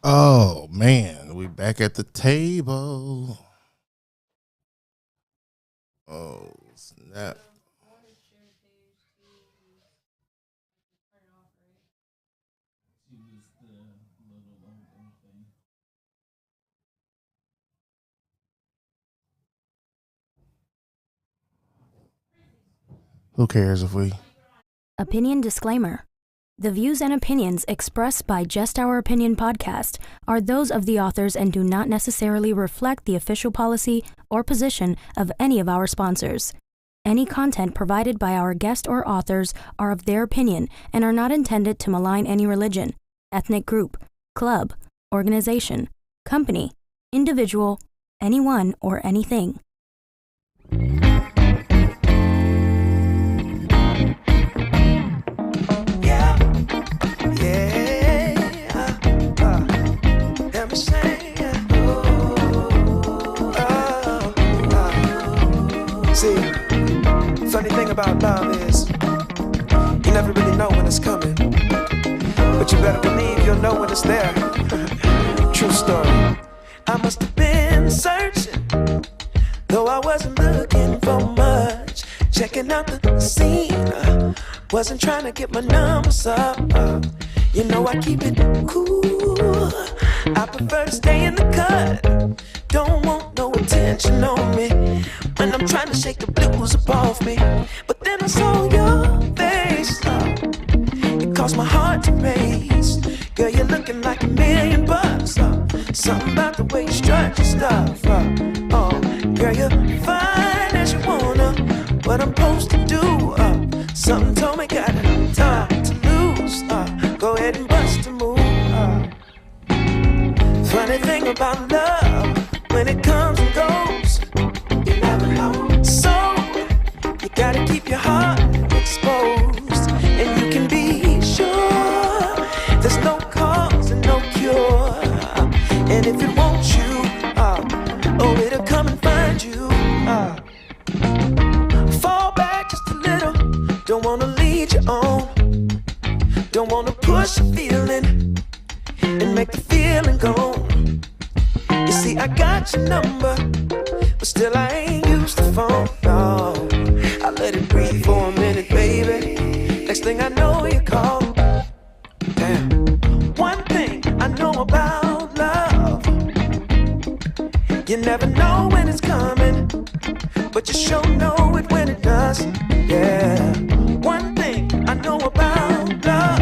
Oh man, we back at the table. Oh snap! Who cares if we? Opinion disclaimer. The views and opinions expressed by Just Our Opinion podcast are those of the authors and do not necessarily reflect the official policy or position of any of our sponsors. Any content provided by our guest or authors are of their opinion and are not intended to malign any religion, ethnic group, club, organization, company, individual, anyone, or anything. See, funny thing about love is you never really know when it's coming, but you better believe you'll know when it's there. True story. I must have been searching, though I wasn't looking for much. Checking out the scene, wasn't trying to get my numbers up. You know I keep it cool. I prefer to stay in the cut. Don't want no attention on me when I'm trying to shake the blues up off me. But then I saw your face, it caused my heart to race. Girl, you're looking like $1,000,000. Something about the way you strut your stuff. Oh, girl, you're fine as you wanna. What I'm supposed to do? Something told me got time to lose. Go ahead and bust a move. Funny thing about love, when it comes and goes, you never know. So you gotta keep your heart exposed, and you can be sure there's no cause and no cure. And if it wants you, oh, it'll come and find you. Fall back just a little. Don't wanna lead you on. Don't wanna push a feeling and make the feeling gone. You see, I got your number, but still I ain't used the phone, no. I let it breathe for a minute, baby. Next thing I know, you call. Damn. One thing I know about love, you never know when it's coming, but you sure know it when it does. Yeah. One thing I know about love,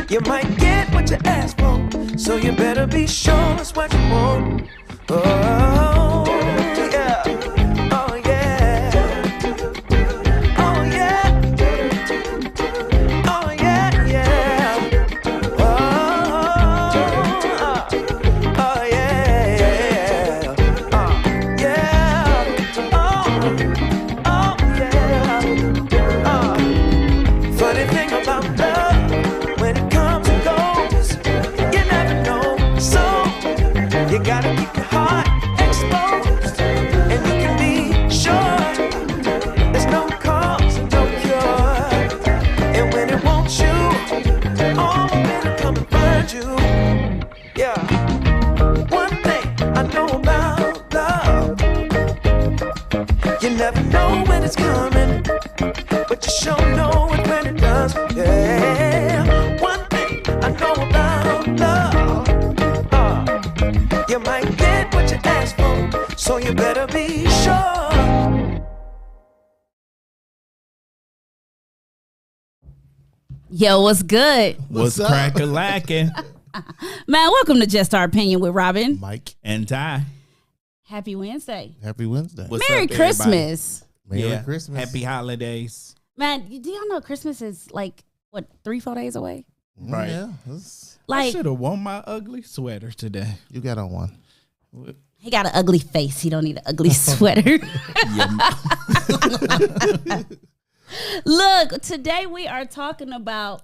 you might get what you ask for, so you better be sure it's what you want. Oh, yeah. Oh, yeah. Oh, yeah. Oh, yeah, yeah. Oh, oh, yeah. Yeah. Oh, yeah. Funny thing about love, when it comes and goes, you never know. So you gotta keep your heart exposed, and you can be sure there's no cause and no cure. And when it wants you, oh, it'll come and find you. Yeah. One thing I know about love, you never know when it's coming, but you sure know it when it does. Yeah. One thing I know about love, you might get what you ask for, so you better be sure. Yo, what's good? What's crack-a-lacking? Man, welcome to Just Our Opinion with Robin. Mike, And Ty. Happy Wednesday. happy Wednesday. What's Merry up, everybody? Christmas. Merry Christmas. Happy holidays. Man, do y'all know Christmas is like, what, 3-4 days away? Right. Yeah, I Like, should have worn my ugly sweater today. you got on one. he got an ugly face. He don't need an ugly sweater. Look, today we are talking about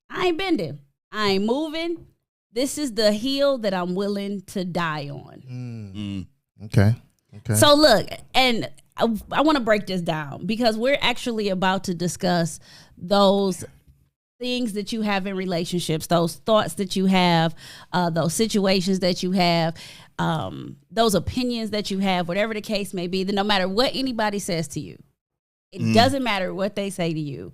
I ain't bending. I ain't moving. This is the hill that I'm willing to die on. Okay. So look, and I want to break this down because we're actually about to discuss those things that you have in relationships, those thoughts that you have, those situations that you have, those opinions that you have, whatever the case may be, then no matter what anybody says to you, it doesn't matter what they say to you,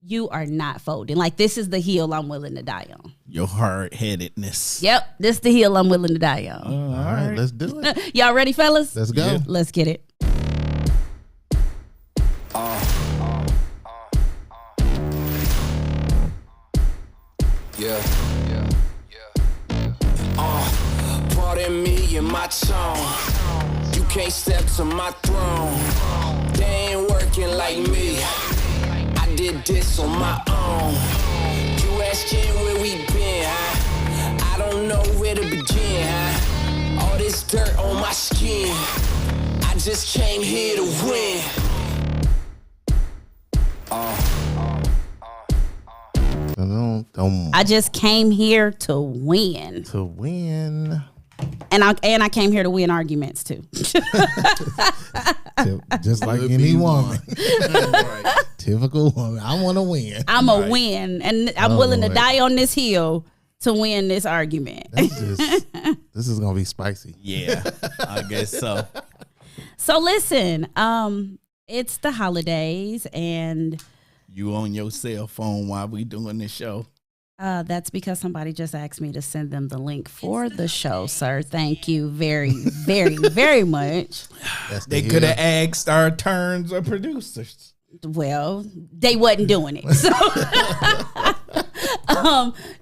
you are not folding. Like, this is the hill I'm willing to die on. Your hard-headedness. Yep, this is the hill I'm willing to die on. All right, let's do it. Y'all ready, fellas? Let's go. Yeah. Let's get it. Pardon me and my tone. You can't step to my throne. They ain't working like me. I did this on my own. You asking where we been, huh? I don't know where to begin, huh? All this dirt on my skin. I just came here to win. I just came here to win. To win. And I came here to win arguments too. Just like any woman. Typical woman. I want to win. I'm a win, and I'm willing to Lord. die on this hill to win this argument. This is gonna be spicy. Yeah, I guess so. So listen, it's the holidays, and You on your cell phone while we doing this show. that's because somebody just asked me to send them the link for the show, sir. Thank you very, very, very much. That's the They hill. could have asked our turns or producers. Well, they wasn't doing it. So,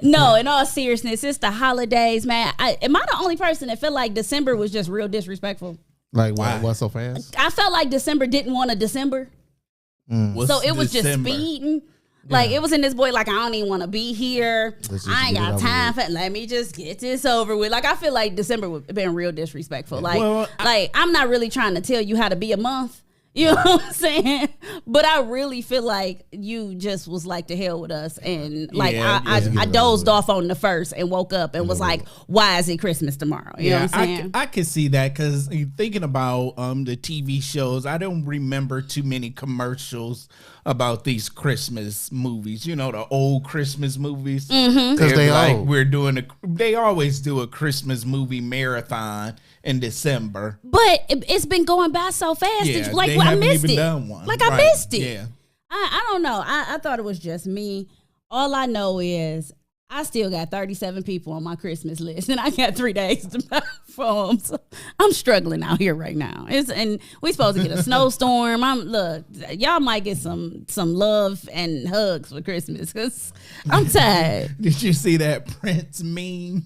no, in all seriousness, it's the holidays, man. Am I the only person that felt like December was just real disrespectful? Like Why? what so fast? I felt like December didn't want a December. What's So it was December? just speeding. Like, it was in this boy, like, I don't even want to be here. Let's just I ain't get it got over time with. for it. Let me just get this over with. Like, I feel like December would have been real disrespectful. Like, Well, I'm not really trying to tell you how to be a month. You know what I'm saying? But I really feel like you just was like, to hell with us. And like, Yeah, I dozed off on the first and woke up and was like, why is it Christmas tomorrow? You know what I'm saying? I could see that because thinking about the TV shows, I don't remember too many commercials about these Christmas movies. You know, the old Christmas movies. Mm-hmm. 'Cause they like old. we're doing they always do a Christmas movie marathon in December. But it's been going by so fast. Yeah, Like, they I haven't missed even it. done one. Like, I Right. missed it. Yeah. I don't know. I thought it was just me. All I know is I still got 37 people on my Christmas list, and I got 3 days to buy from. So I'm struggling out here right now. And we supposed to get a snowstorm. Look, y'all might get some love and hugs for Christmas because I'm tired. Did you see that Prince meme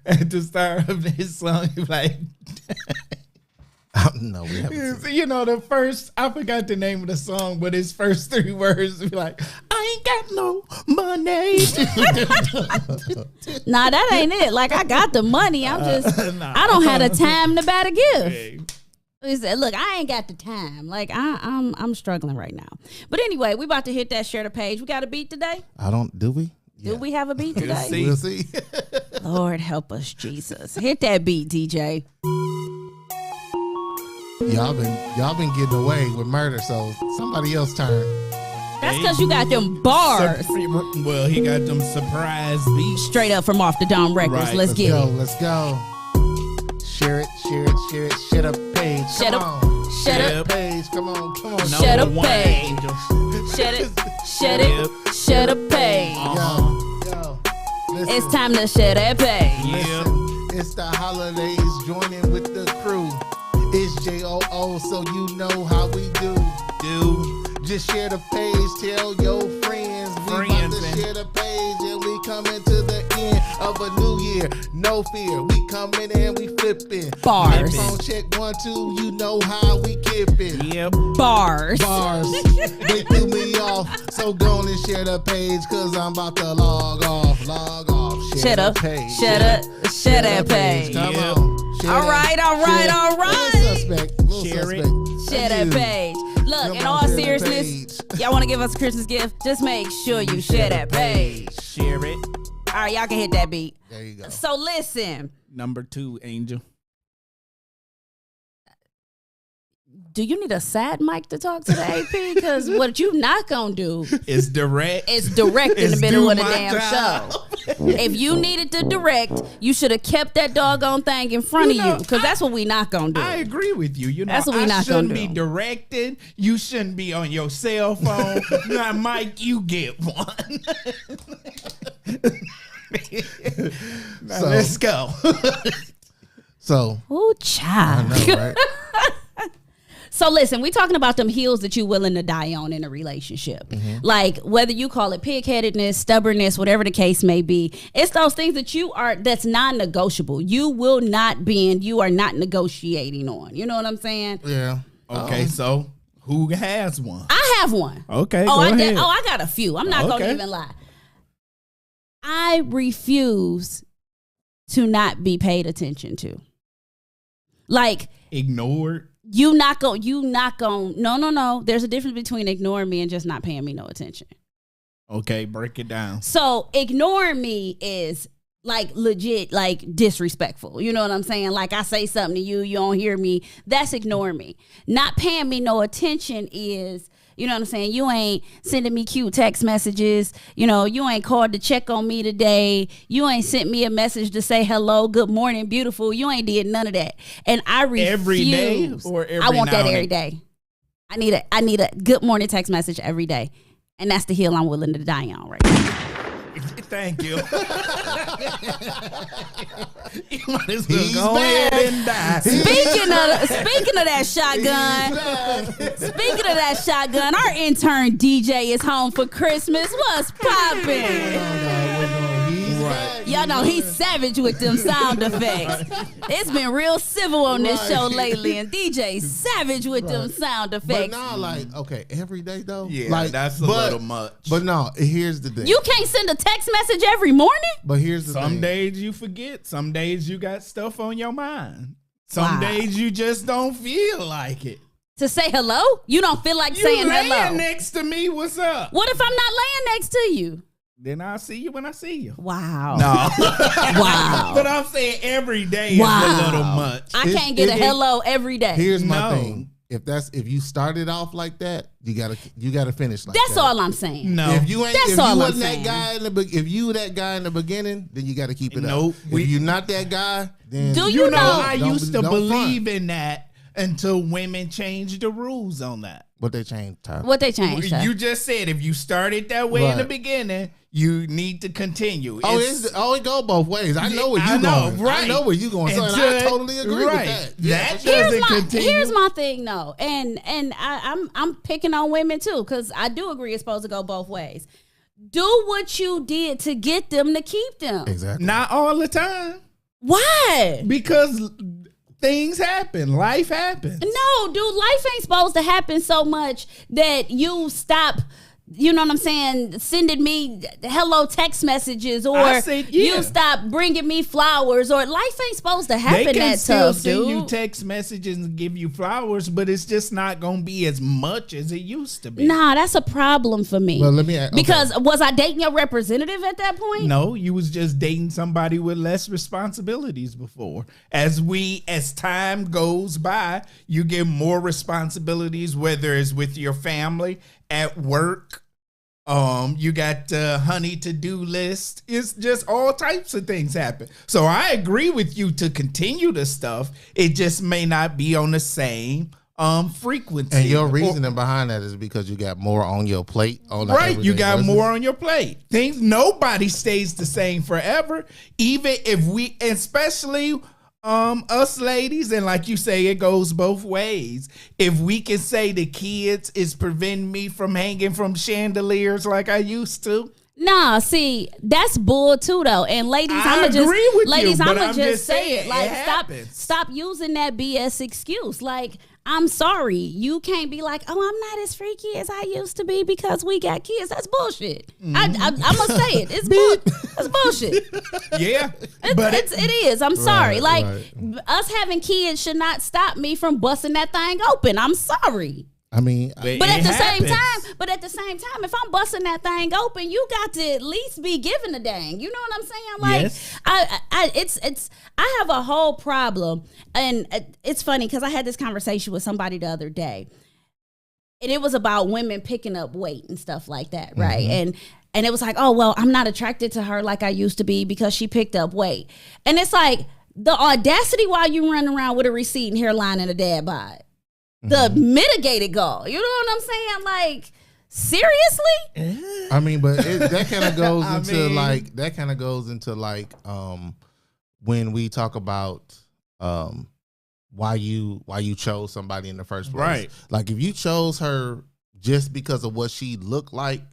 at the start of his song? Like, No, we haven't. seen you know, the first, I forgot the name of the song, but his first 3 words be like, I ain't got no money. Nah, that ain't it. Like, I got the money. I'm just, I don't have the time to buy the gift. He said, look, I ain't got the time. Like, I'm struggling right now. But anyway, we about to hit that share the page. We got a beat today? I don't. Do we? Do we have a beat today? see. We'll see. Lord help us, Jesus. Hit that beat, DJ. y'all been getting away with murder, so somebody else turn. That's because you got them bars Well, he got them surprise beats. straight up from Off the Dome Records. Right. Let's get Go. it. Let's go. Share it. Share a page. Shut Come up. on. Shut Share up. a page. Come on. Shut up, Number one page. angel. Shut it. Shut it. Shut up, page. Yo. Listen. It's time to shut that page. Yeah. It's the holidays, joining with the crew. It's JOO, so you know how we do. Just share the page, tell your friends. We about to man. share the page, and we coming to the end of a new year. No fear, we coming and we flipping. Bars. Phone check 1, 2, you know how we kipping. Yep. Bars. Bars, they threw me off, so go on and share the page, cause I'm about to log off. Share Shut the up. page. Shut up. Shut that page. Come Yep. on. Share All that. right, all right, Share. all right. Little suspect. Little Share it. suspect. Share that page. Look, Come in on, all share the seriousness, page. y'all want to give us a Christmas gift? Just make sure you share that page. Share it. All right, y'all can hit that beat. There you go. So listen, Number 2 angel. do you need a sad mic to talk to the AP? Because what you not gonna do It's direct. is direct in the It's middle do of the my damn job. show. If you needed to direct, you should have kept that doggone thing in front You of know, you. Because that's what we not gonna do. I agree with you. You know, That's what we I not shouldn't gonna be do. directing. You shouldn't be on your cell phone. Now, Mike, you get one. Now, So- let's go. So Ooh, I child. know, right? So listen, we talking about them hills that you willing to die on in a relationship. Like whether you call it pig-headedness, stubbornness, whatever the case may be, it's those things that that's non-negotiable. You will not bend, you are not negotiating on. You know what I'm saying? Yeah. Okay, so who has one? I have one. Okay, Oh, go I ahead. I got a few. I'm not gonna Okay. even lie. I refuse to not be paid attention to. Like Ignored. you not going no. There's a difference between ignoring me and just not paying me no attention. Okay, break it down. So ignoring me is like legit, like disrespectful. You know what I'm saying? Like I say something to you, you don't hear me. That's ignoring me. Not paying me no attention is, you know what I'm saying? You ain't sending me cute text messages. You know, you ain't called to check on me today. You ain't sent me a message to say hello, good morning, beautiful. You ain't did none of that. And I refuse. Every day or every I want now that and every then? day. I need a good morning text message every day. And that's the hill I'm willing to die on right now. Thank you. You might as well He's go back. ahead and die. Speaking of that shotgun, our intern DJ is home for Christmas. What's poppin'? Y'all know he's savage with them sound effects. It's been real civil on this Right. show lately, and DJ savage with them sound But effects. no, like, okay, every day though. Yeah, like, that's a little much. But no, here's the thing. You can't send a text message every morning? But here's the Some thing. days you forget. Some days you got stuff on your mind. Some Wow. days you just don't feel like it. To say hello? You don't feel like You saying laying hello. next to me. What's up? What if I'm not laying next to you? Then I'll see you when I see you. Wow. No. Wow. But I'm saying every day is Wow. a little much. I can't get a hello every day. Here's my No. thing. If you started off like that, you gotta finish like That's that. all I'm saying. No. If you ain't, That's if all you I'm wasn't saying. that guy if you that guy in the beginning, then you got to keep it Nope. up. If you're not that guy, then Do You You know, know- I Don't- used to don't believe front. in that until women changed the rules on that. But they changed time. What they changed? You just said if you started that way in the Right. beginning, you need to continue. It go both ways. I know where I you know, going. right. I know where you going. So, and I Until- totally agree right. with that. Yeah, That for sure. doesn't continue. Here's my thing though, and I'm picking on women too because I do agree it's supposed to go both ways. Do what you did to get them to keep them. Exactly. Not all the time. Why? Because things happen. Life happens. No, dude, life ain't supposed to happen so much that you stop. You know what I'm saying? Sending me hello text messages, or I said, yeah. you stop bringing me flowers, or life ain't supposed to They happen can that still tough, send dude. you text messages and give you flowers, but it's just not going to be as much as it used to be. Nah, that's a problem for me. Well, let me okay. Because was I dating your representative at that point? No, you was just dating somebody with less responsibilities before. As time goes by, you get more responsibilities, whether it's with your family, at work. You got honey to-do list. It's just all types of things happen. So I agree with you to continue the stuff. It just may not be on the same frequency. And your Or- reasoning behind that is because you got more on your plate. On Right, you everyday got basis. more on your plate. Nobody stays the same forever. Even if especially us ladies, and like you say, it goes both ways. If we can say the kids is preventing me from hanging from chandeliers like I used to, Nah, see, that's bull too though. And ladies, I I'ma just agree with you, ladies, but I'ma I'm just just say saying, it. Like it stop happens. stop using that BS excuse. Like, I'm sorry. You can't be like, oh, I'm not as freaky as I used to be because we got kids. That's bullshit. I must say it. It's That's bullshit. yeah. But It is. I'm sorry. Right, Like us having kids should not stop me from busting that thing open. I'm sorry. I mean, But at the same time, if I'm busting that thing open, you got to at least be giving a dang. You know what I'm saying? Like, Yes. I have a whole problem, and it's funny because I had this conversation with somebody the other day, and it was about women picking up weight and stuff like that, right? And it was like, oh well, I'm not attracted to her like I used to be because she picked up weight, and it's like the audacity while you run around with a receding hairline and a dad bod. The mitigated goal. You know what I'm saying? Like, seriously? I mean, but that kind of goes into like when we talk about why you chose somebody in the first place. Right. Like if you chose her just because of what she looked like,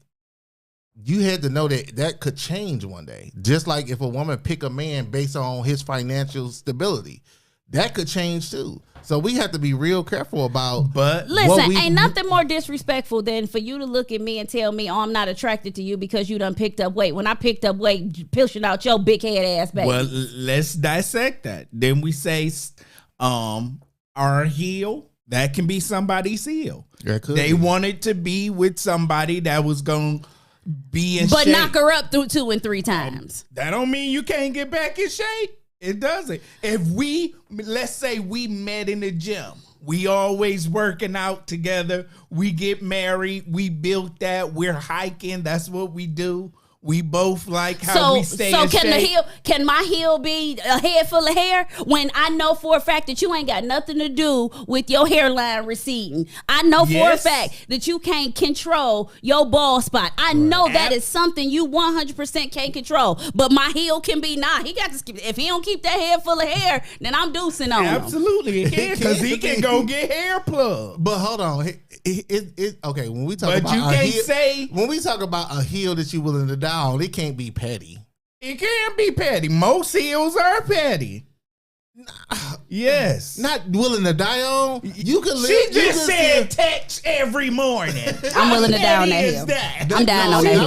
you had to know that could change one day. Just like if a woman pick a man based on his financial stability, that could change too. So we have to be real careful about. But listen, ain't nothing more disrespectful than for you to look at me and tell me, "Oh, I'm not attracted to you because you done picked up weight." When I picked up weight, pushing out your big head ass baby. Well, let's dissect that. Then we say, our heel. That can be somebody's heel. They wanted to be with somebody that was going to be in shape. But knock her up through 2 and 3 times. That don't mean you can't get back in shape. It doesn't. Let's say we met in the gym. We always working out together. We get married. We built that. We're hiking. That's what we do. We both like how we stay in shape. Can my heel be a head full of hair when I know for a fact that you ain't got nothing to do with your hairline receding? I know for a fact that you can't control your bald spot. I know that is something you 100% can't control. But my heel can be he got to. If he don't keep that head full of hair, then I'm deucing on him. Absolutely, because he can go get hair plugs. But hold on, okay. When we talk but about you can't say when we talk about a heel that you willing to die on, it can't be petty. It can be petty. Most heels are petty. Yes. Not willing to die on. You can live. She just said text every morning. I'm willing to die on that hill. I'm dying on that hill.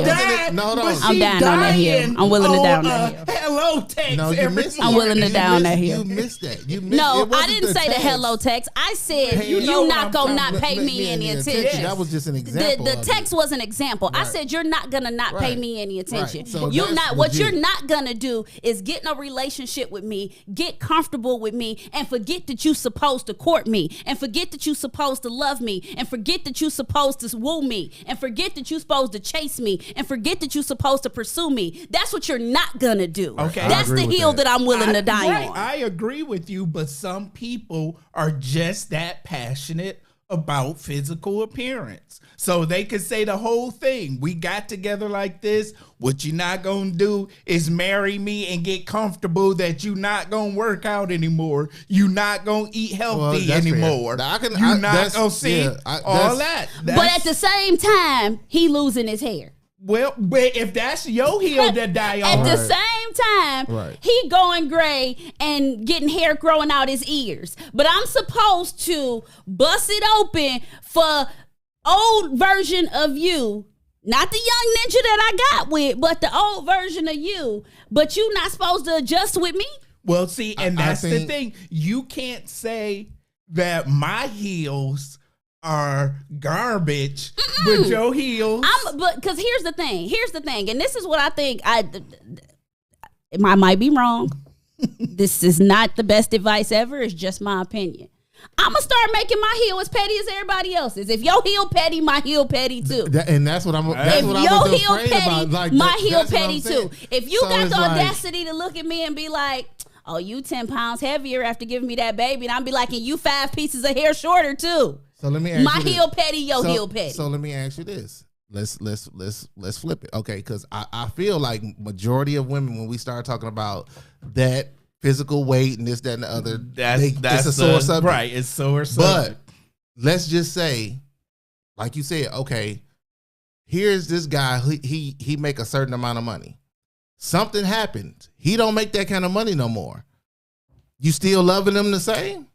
I'm dying on that hill. I'm willing to die on that hill. Hello text every morning. I'm willing to die on that hill. You missed that. No, I didn't say the hello text. I said you not gonna not pay me any attention. That was just an example. The text was an example. I said you're not gonna not pay me any attention. You're not. What you're not gonna do is get in a relationship with me, get comfortable with me, and forget that you're supposed to court me, and forget that you're supposed to love me, and forget that you're supposed to woo me, and forget that you're supposed to chase me, and forget that you're supposed to pursue me. That's what you're not gonna do. Okay, that's the hill that I'm willing to die on. I agree with you, but some people are just that passionate about physical appearance. So they could say the whole thing. We got together like this. What you're not going to do is marry me and get comfortable that you're not going to work out anymore. You're not going to eat healthy anymore. You're not going to see all that. But at the same time, he losing his hair. Well, but if that's your heel that die on. At the same time, he going gray and getting hair growing out his ears. But I'm supposed to bust it open for old version of you. Not the young ninja that I got with, but the old version of you. But you not supposed to adjust with me? Well, see, and that's the thing. You can't say that my heels are garbage, but your heels. Because here's the thing, and this is what I think. I might be wrong. This is not the best advice ever. It's just my opinion. I'm gonna start making my heel as petty as everybody else's. If your heel petty, my heel petty too. And that's what I'm. That's if what your I was heel afraid petty, about. Like, my heel petty too. If you so got the audacity to look at me and be like, "Oh, you 10 pounds heavier after giving me that baby," and I'll be like, "And you 5 pieces of hair shorter too." So let me ask my you heel petty, your heel petty. So let me ask you this. Let's flip it, okay? Because I feel like majority of women, when we start talking about that physical weight and this, that, and the other, that's a sore subject, right? It's sore subject. But let's just say, like you said, okay, here's this guy. He make a certain amount of money. Something happened. He don't make that kind of money no more. You still loving him the same,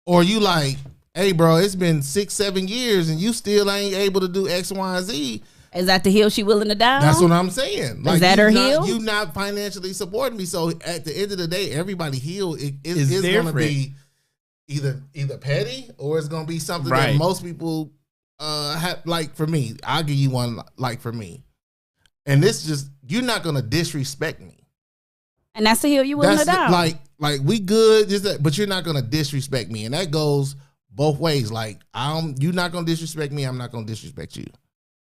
or you like? Hey, bro, it's been 6-7 years and you still ain't able to do X, Y, and Z. Is that the heel she willing to die on? That's what I'm saying. Like, is that her heel? You not financially supporting me. So at the end of the day, everybody heel is going to be either petty or it's going to be something that most people like for me, I'll give you one. Like for me, and this just you're not gonna disrespect me. And that's the hill you willing to die. Like we good, just that, but you're not gonna disrespect me, and that goes both ways. Like you're not gonna disrespect me. I'm not gonna disrespect you.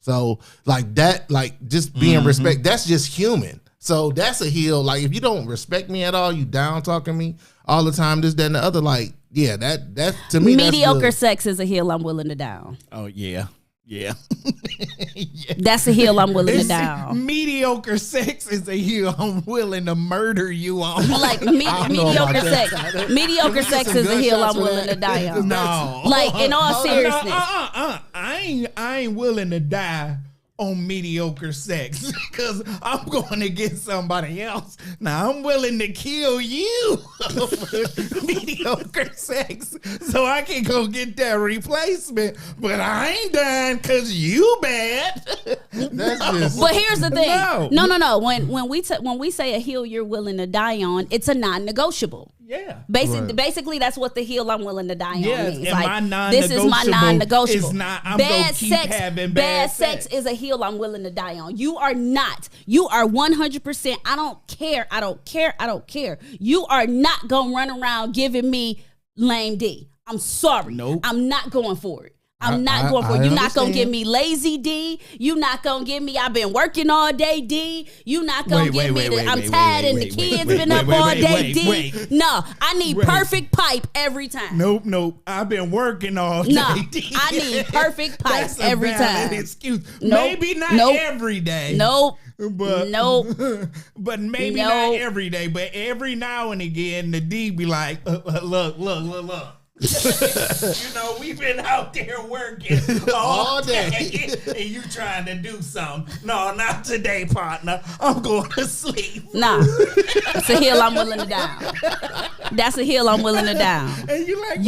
So like that, like just being respect. That's just human. So that's a hill. Like if you don't respect me at all, you down talking me all the time, this, that, and the other. Like yeah, that to me, mediocre that's sex is a hill I'm willing to down. Oh yeah. Yeah. Yeah. That's a hill I'm willing to down. Mediocre sex is a hill I'm willing to murder you on. Like mediocre sex. Mediocre sex is a hill I'm willing to die on. No. Like in all seriousness. I ain't willing to die on mediocre sex because I'm going to get somebody else. Now I'm willing to kill you over mediocre sex so I can go get that replacement, but I ain't dying because you bad. That's just. But here's the thing. No. When we say a hill you're willing to die on, it's a non-negotiable. Yeah. Basically, that's what the hill I'm willing to die on Yes, means. and like, my non-negotiable this is my non-negotiable. is not, I'm gonna keep having bad sex sex. is a hill I'm willing to die on. You are not. You are 100%. I don't care. You are not going to run around giving me lame D. I'm sorry. Nope. I'm not going for it. I'm not going for it. You're not going to give me lazy D. You're not going to give me I've been working all day D. You're not going to give me I'm tired and the kids been up all day D. No, I need perfect pipe every time. Nope. I've been working all day. No, I need perfect pipe That's a every valid time. Excuse. Nope. Maybe not Nope. every day. Nope. But but maybe Nope. not every day. But every now and again, the D be like, look. You know, we've been out there working all day, and you trying to do something. No, not today, partner. I'm going to sleep. Nah, that's a hill I'm willing to down. That's a hill I'm willing to down. And you like,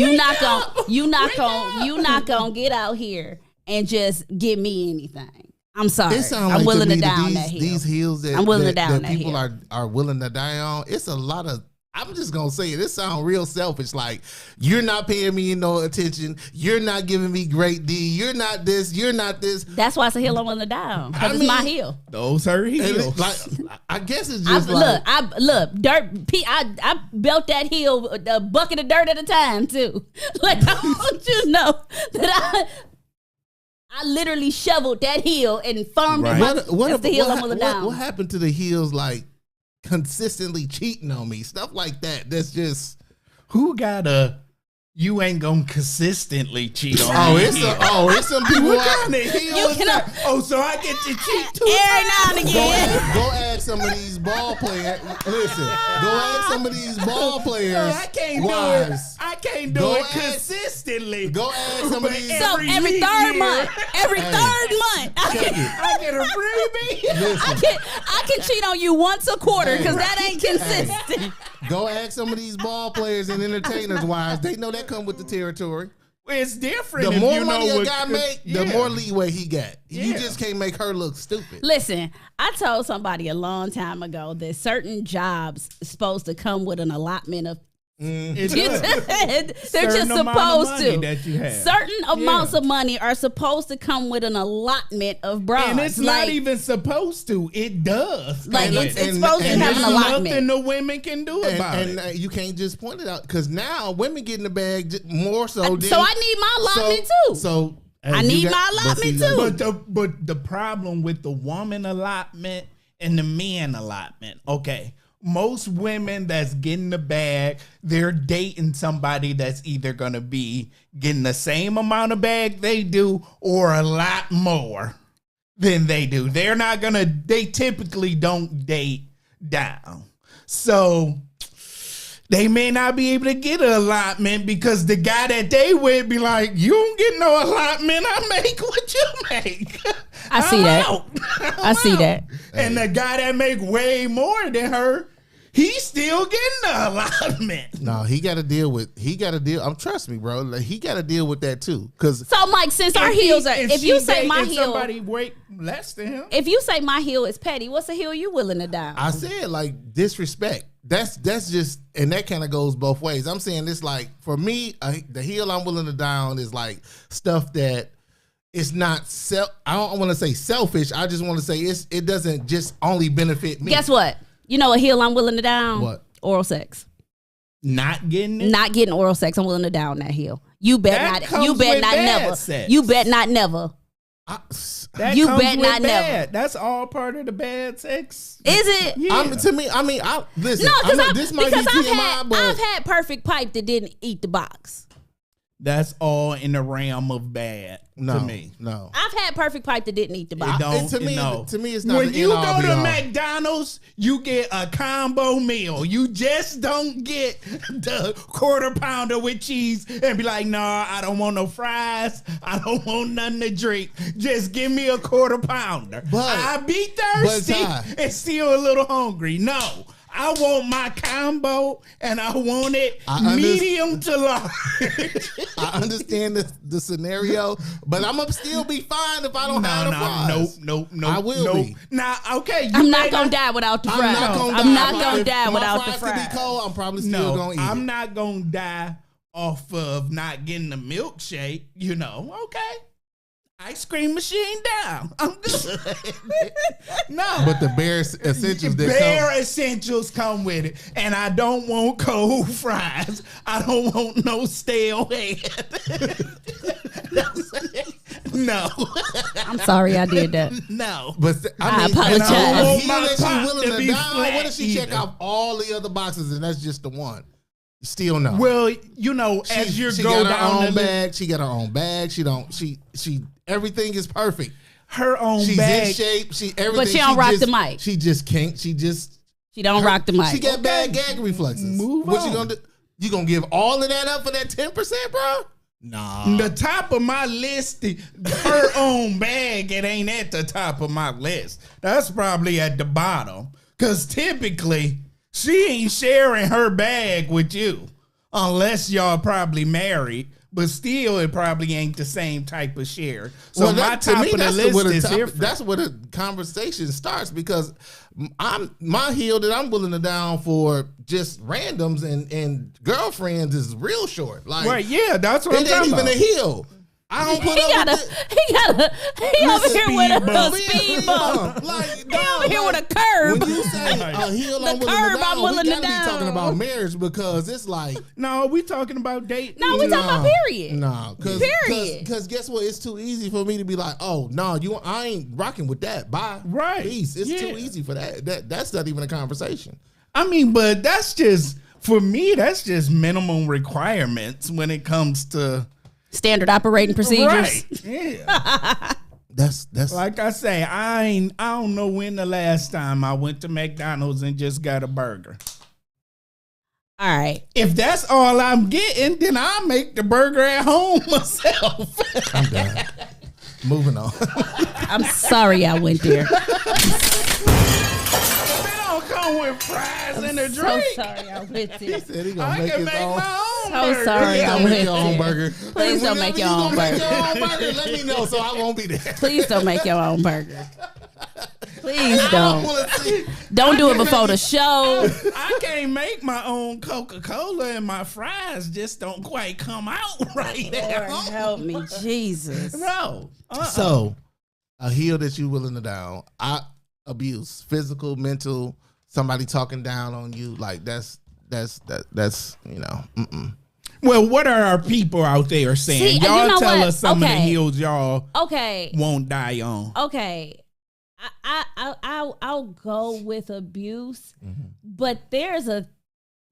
You not gonna get out here and just give me anything. I'm sorry. It sounds I'm like willing to to me down these, that hill. these hills that, I'm willing to that, down that that people hill. are willing to die on. It's a lot of. I'm just gonna say it. This sounds real selfish. Like you're not paying me no attention. You're not giving me great D. You're not this. You're not this. That's why it's a hill I'm willing to down. Because it's my hill. Those are And hills. it's like I guess it's just I built that hill a bucket of dirt at a time too. Like I want you to know that I literally shoveled that hill and farmed it. Right. That's the hill I'm willing to down. What happened to the hills like consistently cheating on me? Stuff like that. That's just Who got a you ain't gonna consistently cheat on oh, me? it's some people What out kind of hill is that? Oh, so I get to cheat too? Every now and again. Go ask some of these ball players. Listen, go ask some of these ball players. I can't do it. wives. I can't do Go it ask- consistently. Go ask some of these. So every third month, I get a freebie. Listen, I can cheat on you once a quarter because that ain't consistent. go ask some of these ball players and entertainers' wives. They know that come with the territory. It's different. The if more you money know a what, guy make, the yeah. more leeway he got. You Yeah. just can't make her look stupid. Listen, I told somebody a long time ago that certain jobs supposed to come with an allotment of It They're does. just Certain amount of supposed money to. that you have. Certain amounts of money are supposed to come with an allotment of bras. And it's not even supposed to. It does. like And it's and- supposed and to have there's an nothing allotment. the women can do about And it. you can't just point it out because now women get in the bag more so. So than, I need my allotment too. So I you need my allotment too. But the problem with the woman allotment and the man allotment, okay. Most women that's getting the bag, they're dating somebody that's either gonna be getting the same amount of bag they do or a lot more than they do. They typically don't date down. So they may not be able to get an allotment because the guy that they with be like, you don't get no allotment. I make what you make. I see that. I see that. And the guy that make way more than her, he's still getting the allotment. No, he got to deal. Trust me, bro. Like, he got to deal with that too. Because So Mike, since our heels are, if you say my heel, somebody weight less than him, if you say my heel is petty, what's a heel you willing to die? I said like disrespect. That's just, and that kind of goes both ways. I'm saying this like for me, the heel I'm willing to die on is like stuff that it's not I don't want to say selfish. I just want to say it doesn't just only benefit me. Guess what? You know a hill I'm willing to down? What? Oral sex. Not getting it? Not getting oral sex. I'm willing to down that hill. You bet That not. comes You bet with not bad never. sex. You bet not never. That You comes bet with not never. bad. That's all part of the bad sex. Is it? Yeah. To me, listen. No, because this might be TMI, but I've had perfect pipe that didn't eat the box. That's all in the realm of bad no, to me. no. I've had perfect pipe that didn't eat the It box. don't, to me, no. to me, it's not. When the you end all go be to all. McDonald's, you get a combo meal. You just don't get the quarter pounder with cheese and be like, nah, I don't want no fries. I don't want nothing to drink. Just give me a quarter pounder. But- I be thirsty Ty- and still a little hungry. No. I want my combo, and I want it medium to large. I understand the scenario, but I'm gonna still be fine if I don't have the fries. Nope. I will be. Now, okay. I'm not gonna die without the fries. I'm not gonna die without the If my fries. could be cold, I'm probably still gonna eat I'm it. not gonna die off of not getting the milkshake. Okay. Ice cream machine down. I'm good. No. But the bare essentials that Bare essentials come with it. And I don't want cold fries. I don't want no stale head. No. I'm sorry I did that. No. But I mean, apologize. A I want heel my that pot she willing to to be die. flat What if she check either. off all the other boxes and that's just the one? Still no. Well, as you she go got her down own the bag. She got her own bag. She everything is perfect. her own She's bag. in shape. She everything. But she don't rock just, the mic. She just can't. She don't rock the mic. She got bad gag reflexes. Move what on. you gonna do? You gonna give all of that up for that 10%, bro? Nah. The top of my list, her own bag, it ain't at the top of my list. That's probably at the bottom. Because typically, she ain't sharing her bag with you. Unless y'all probably married. But still, it probably ain't the same type of share. So Well, my to top me, of the that's list where is top- different. That's where the conversation starts because my heel that I'm willing to down for just randoms and girlfriends is real short. Like, Right, yeah, that's what I'm it ain't talking even about. a heel. I don't put He up got with he over here with speed a bump. speed bump. Like, He over here with a curb. When you say a heel, The I'm willing to curb down, I'm willing we to gotta be down. talking about marriage because it's like. No, we talking about dating. No, we talking about period. No, Period. Because guess what? It's too easy for me to be like, oh no, I ain't rocking with that. Bye. Right. Peace. It's Yeah. too easy for that. That's not even a conversation. I mean, but that's just, for me, that's just minimum requirements when it comes to. Standard operating procedures. Right. Yeah. That's Like I say, I don't know when the last time I went to McDonald's and just got a burger. All right. If that's all I'm getting, then I'll make the burger at home myself. I'm done. Moving on. I'm sorry I went there. They don't come with fries and a So drink. sorry I went there. Said he gonna I make can his make own. my own So burger. sorry You I gonna went make your own there. burger. Please don't make your own Make burger. your own burger. Let me know so I won't be there. Please don't make your own burger. Please I don't. want to see. Don't do it before the show. I can't make my own Coca-Cola and my fries just don't quite come out right Lord, now. help me, Jesus. No. So, a heel that you willing to down. Abuse, physical, mental. Somebody talking down on you. Like that's Mm-mm. Well, what are our people out there saying? See, Y'all you know tell what? us some of the Okay. heels y'all Okay. won't die on. Okay. I'll go with abuse, but there's a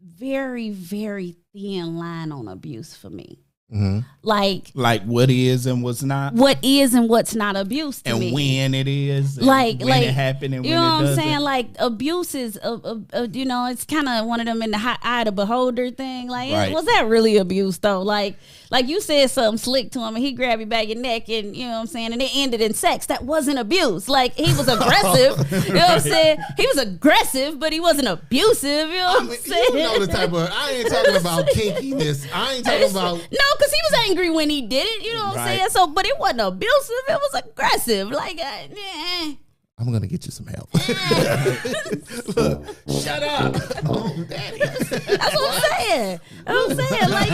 very, very thin line on abuse for me. Mm-hmm. Like Like what is and what's not, what is and what's not abuse to and me. when it is, and Like when it happened, and you when know it what I'm doesn't. saying? Like abuse is, it's kind of one of them in the eye of the beholder thing. Like, Right. was that really abuse though? Like you said something slick to him and he grabbed you by your neck and you know what I'm saying, and it ended in sex. That wasn't abuse. Like he was aggressive. You know what I'm saying? He was aggressive, but he wasn't abusive. You know what I'm saying? You know the type of. I ain't talking about kinkiness. I ain't talking about. No, because he was angry when he did it. You know what I'm Right. saying? So, but it wasn't abusive. It was aggressive. Like, I'm gonna get you some help. Look, shut up. Oh, daddy. That's what I'm saying. Like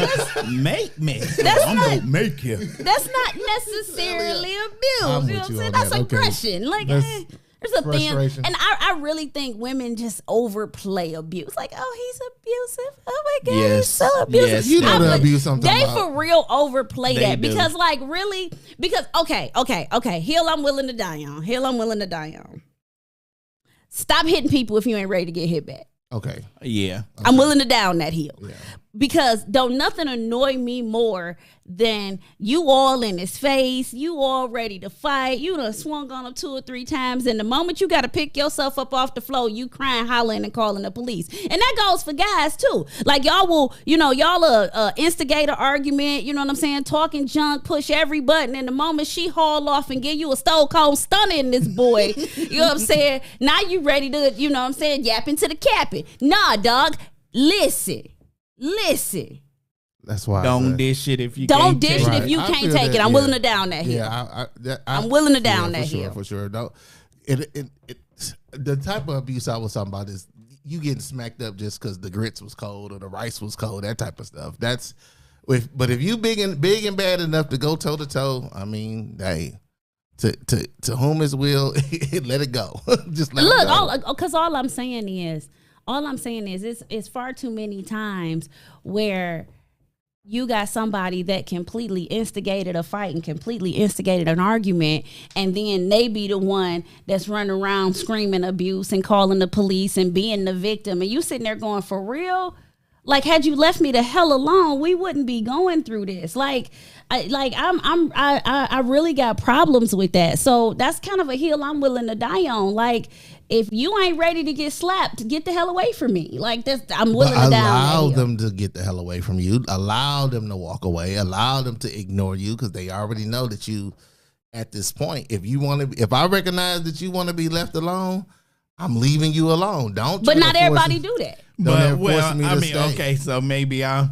Make me. I'm gonna make you. that's not necessarily abuse. I'm You know with what I'm you saying? on That's that. Okay. aggression. Like That's there's a thing, frustration. and I really think women just overplay abuse. Like, oh, he's abusive. Oh my god, he's Yes. so abusive. Yes. You know I'm the like, abuse I'm talking They about. for real overplay They that do. because, like, really, because okay. Hill, I'm willing to die on. Stop hitting people if you ain't ready to get hit back. Okay. Yeah. I'm willing to die on that hill. Yeah. Because don't nothing annoy me more than you all in his face, you all ready to fight, you done swung on him 2 or 3 times, and the moment you got to pick yourself up off the floor, you crying, hollering, and calling the police. And that goes for guys too. Like y'all will, y'all instigate an argument, you know what I'm saying, talking junk, push every button, and the moment she haul off and give you a stone cold stunner in this boy, you know what I'm saying, now you ready to, you know what I'm saying, yap into the capping. Nah, dog, listen. That's why. I Don't said- dish it if you Don't can't dish take it if you I can't feel take that, it. I'm yeah. willing to down that hill. Yeah, I'm willing to down yeah, that for hill. sure, for sure. Don't, the type of abuse I was talking about is you getting smacked up just because the grits was cold or the rice was cold, that type of stuff. But if you big and bad enough to go toe to toe, I mean, hey, to whom his will, let it go. Just let it go. Because all I'm saying is it's far too many times where you got somebody that completely instigated a fight and completely instigated an argument, and then they be the one that's running around screaming abuse and calling the police and being the victim, and you sitting there going, for real? Like, had you left me the hell alone, we wouldn't be going through this. I really got problems with that. So that's kind of a hill I'm willing to die on. Like, if you ain't ready to get slapped, get the hell away from me. Like, I'm willing to die on that Allow hill. them to get the hell away from you. Allow them to walk away. Allow them to ignore you because they already know that you. At this point, if I recognize that you want to be left alone, I'm leaving you alone. Don't. But try not to force everybody it. do that. Don't ever But force me to stay. okay, so maybe I'm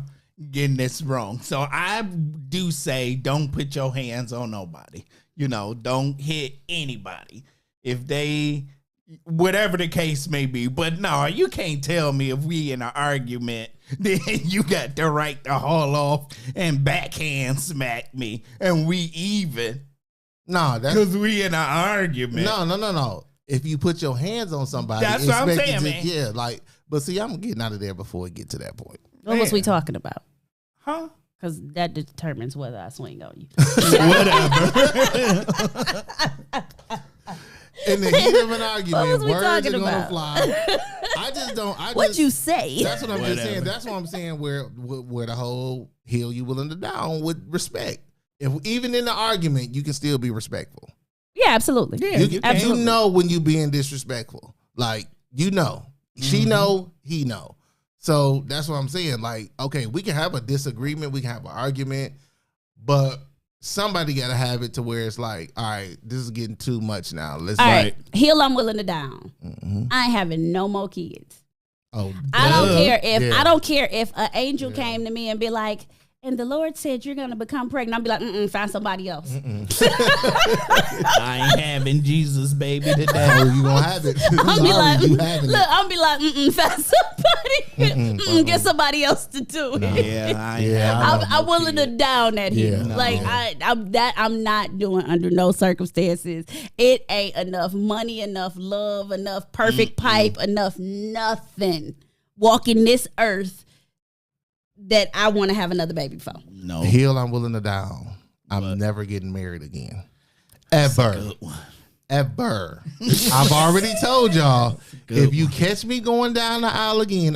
getting this wrong. So I do say don't put your hands on nobody. Don't hit anybody. If they, whatever the case may be. But no, you can't tell me if we in an argument, then you got the right to haul off and backhand smack me and we even. No, that's Because we in an argument. no. If you put your hands on somebody, That's what I'm expect saying, it to- man. Yeah, like, but see, I'm getting out of there before we get to that point. What was we talking about? Huh? Because that determines whether I swing on you. In the heat of an What argument, was we words are talking gonna about? fly. I just don't. What'd you say? That's what I'm just Whatever. saying. That's what I'm saying. Where the whole hill you willing to down with respect. If even in the argument, you can still be respectful. Yeah, absolutely. Yeah, You, you can. you know when you being disrespectful. Like, she know, he know. So that's what I'm saying. Like, okay, we can have a disagreement, we can have an argument, but somebody got to have it to where it's like, all right, this is getting too much now. Let's All right, hill I'm willing to down. I ain't having no more kids. Oh, I don't duh. care if Yeah. I don't care if an angel came to me and be like, and the Lord said you're gonna become pregnant. I'll be like, find somebody else. I ain't having Jesus, baby, today. Oh, you gonna have it. I'll be like, you having look, it. I'll be like, find somebody. Get somebody else to do it. Yeah, I ain't Yeah, having I'm willing to down that hill. Yeah. Like I'm not doing under no circumstances. It ain't enough money, enough love, enough perfect pipe, enough nothing walking this earth that I want to have another baby for. no. Hill I'm willing to down. I'm never getting married again. Ever. Good one. Ever. I've already told y'all, Good if you catch me going down the aisle again,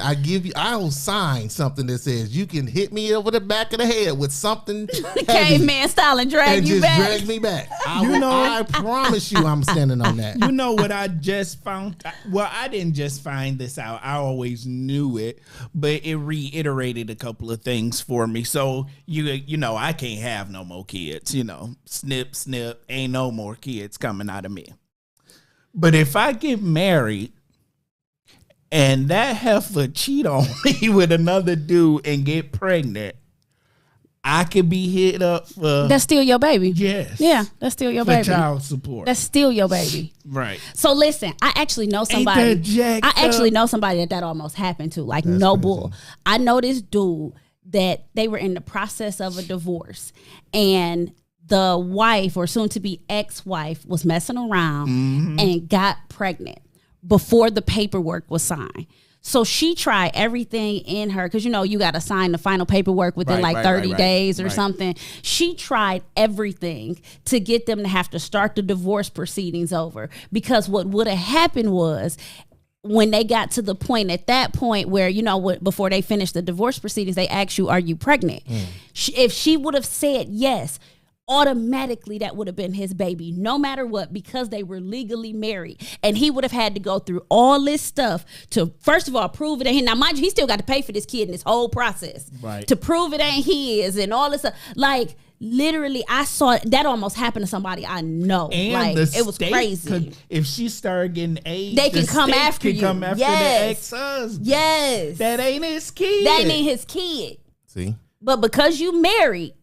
I'll sign something that says you can hit me over the back of the head with something heavy Caveman style and drag and you just back. drag me back. I promise you I'm standing on that. You know what I just found? Well, I didn't just find this out. I always knew it, but it reiterated a couple of things for me. So, you know, I can't have no more kids. Snip, snip, ain't no more kids coming out of me. But if I get married and that heifer cheat on me with another dude and get pregnant, I could be hit up for That's still your baby. yes, Yeah, that's still your for baby. child support. That's still your baby. right. So listen, I actually know somebody. that jacked I actually up? know somebody that almost happened to. Like no bull. I know this dude that they were in the process of a divorce, and the wife or soon to be ex-wife was messing around and got pregnant before the paperwork was signed. So she tried everything in her, because you got to sign the final paperwork within Right, 30 right, days or right. something. She tried everything to get them to have to start the divorce proceedings over, because what would have happened was, when they got to the point at that point where, before they finished the divorce proceedings, they asked you, are you pregnant? If she would have said yes, automatically that would have been his baby, no matter what, because they were legally married. And he would have had to go through all this stuff to, first of all, prove it ain't him. Now, mind you, he still got to pay for this kid in this whole process. Right. To prove it ain't his and all this stuff. Like, literally, I saw that almost happen to somebody I know. And like, the it was state crazy. if she started getting AIDS, They can the come state after can you. come after Yes. the ex-husband. Yes. That ain't his kid. That ain't his kid. See, But because you married,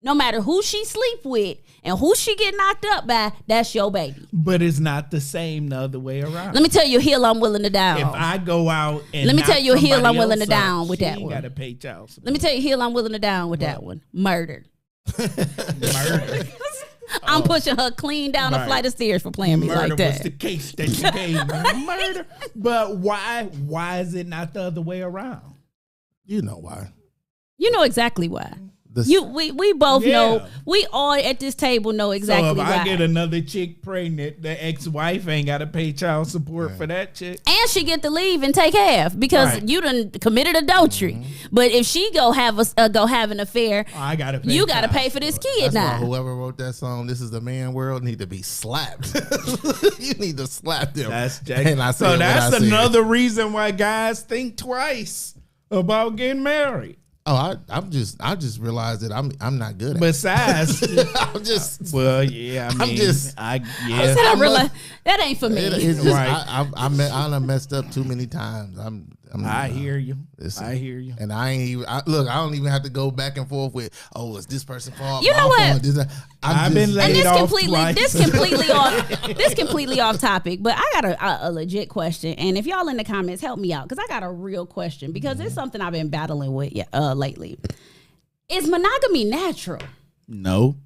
no matter who she sleep with and who she get knocked up by, that's your baby. But it's not the same the other way around. Let me tell you a hill I'm willing to down. If I go out and Let me knock tell you a hill I'm somebody willing to else down up, with she that ain't one. gotta pay child support. Let me tell you a hill I'm willing to down with that one. Murder. Murder. I'm pushing her clean down a Right. flight of stairs for playing me Murder like was that. the case that you gave me. Murder. But why is it not the other way around? you know why? You know exactly why. The- We both Yeah. know. We all at this table know exactly So if why. I get another chick pregnant, the ex-wife ain't got to pay child support for that chick. and she get to leave and take half because Right. you done committed adultery. But if she go have an affair, I got to pay. you got to child pay for this support. kid That's why now. whoever wrote that song, "This Is the Man World," need to be slapped. You need to slap them. That's Jack. And I said So what that's I said. another reason why guys think twice about getting married. Oh, I just realized that I'm not good at it. Besides, I'm just well, yeah, I mean, just- I said I I'm realized that ain't for me. it's just Right. I done messed up too many times. I hear you. Listen, I hear you. And I ain't even look. I don't even have to go back and forth with, oh, it's this person's fault. You my know what? fault, this, that. I've been And laid this off completely, twice. this completely off topic. But I got a legit question, and if y'all in the comments help me out, because I got a real question, because it's something I've been battling with lately. Is monogamy natural? No.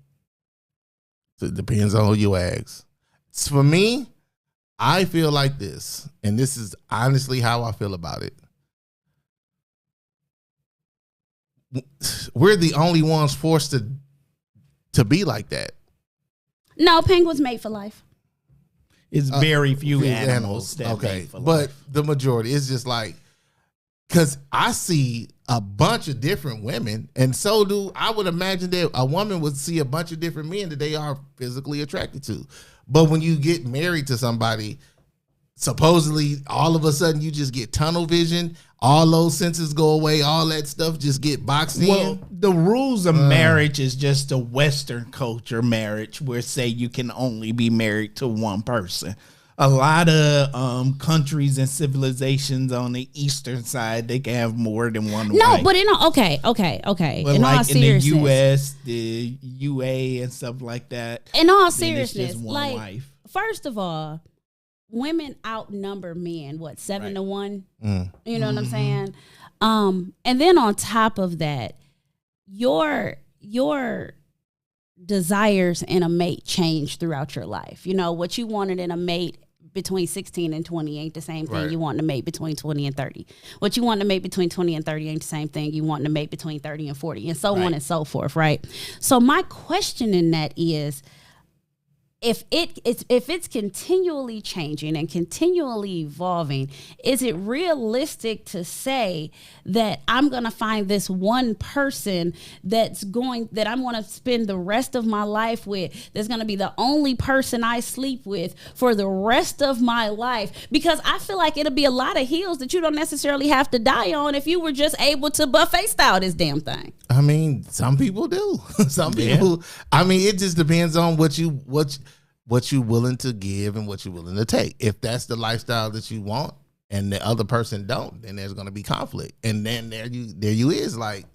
It depends on who you ask. For me, I feel like this, and this is honestly how I feel about it. We're the only ones forced to be like that. No, penguins made for life. It's very few Few animals that okay, make for but life. the majority is just like, because I see a bunch of different women, and so do I would imagine that a woman would see a bunch of different men that they are physically attracted to. But when you get married to somebody, supposedly all of a sudden you just get tunnel vision, all those senses go away, all that stuff just get boxed Well, in. the rules of marriage is just a Western culture marriage where say you can only be married to one person. A lot of countries and civilizations on the eastern side, they can have more than one No, wife. but okay. But in all like in the seriousness, U.S., the UA and stuff like that, in all then it's seriousness, just one like wife. first of all, women outnumber men. What 7-1? Mm. You know what I'm saying? And then on top of that, your desires in a mate change throughout your life. You know, what you wanted in a mate between 16 and 20 ain't the same thing Right. you want in a mate between 20 and 30. What you want in a mate between 20 and 30 ain't the same thing you want in a mate between 30 and 40, and so on and so forth, right? So my question in that is, if it's continually changing and continually evolving, is it realistic to say that I'm going to find this one person that I'm going to spend the rest of my life with, that's going to be the only person I sleep with for the rest of my life? Because I feel like it'll be a lot of hills that you don't necessarily have to die on if you were just able to buffet style this damn thing. I mean, some people do. Some people. I mean, it just depends on what you willing to give and what you're willing to take. If that's the lifestyle that you want, and the other person don't, then there's going to be conflict. And then there you is like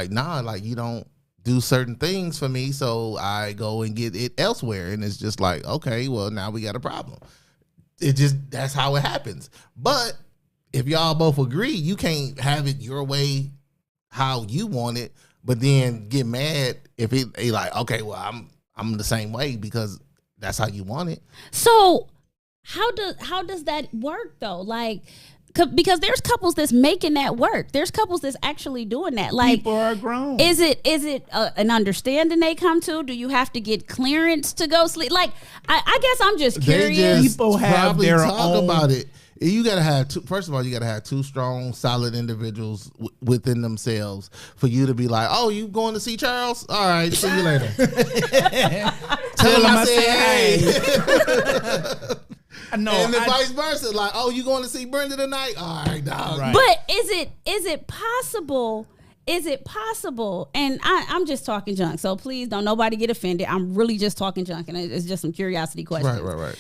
nah, like you don't do certain things for me, so I go and get it elsewhere. And it's just like, okay, well, now we got a problem. That's how it happens. But if y'all both agree, you can't have it your way, how you want it, but then get mad if it like, okay, well, I'm the same way because that's how you want it. So how does that work though? Like, because there's couples that's making that work. There's couples that's actually doing that. Like, People are grown. Is it an understanding they come to? Do you have to get clearance to go sleep? Like, I guess I'm just curious. They just People have probably their talk own- about it. You gotta have first of all, you gotta have two strong, solid individuals within themselves for you to be like, "Oh, you going to see Charles? All right, see you later." Tell him I said, "Hey." No, And then vice versa, like, "Oh, you going to see Brenda tonight? All right, dog." Right. But is it possible? Is it possible? And I'm just talking junk, so please don't nobody get offended. I'm really just talking junk, and it's just some curiosity questions. Right.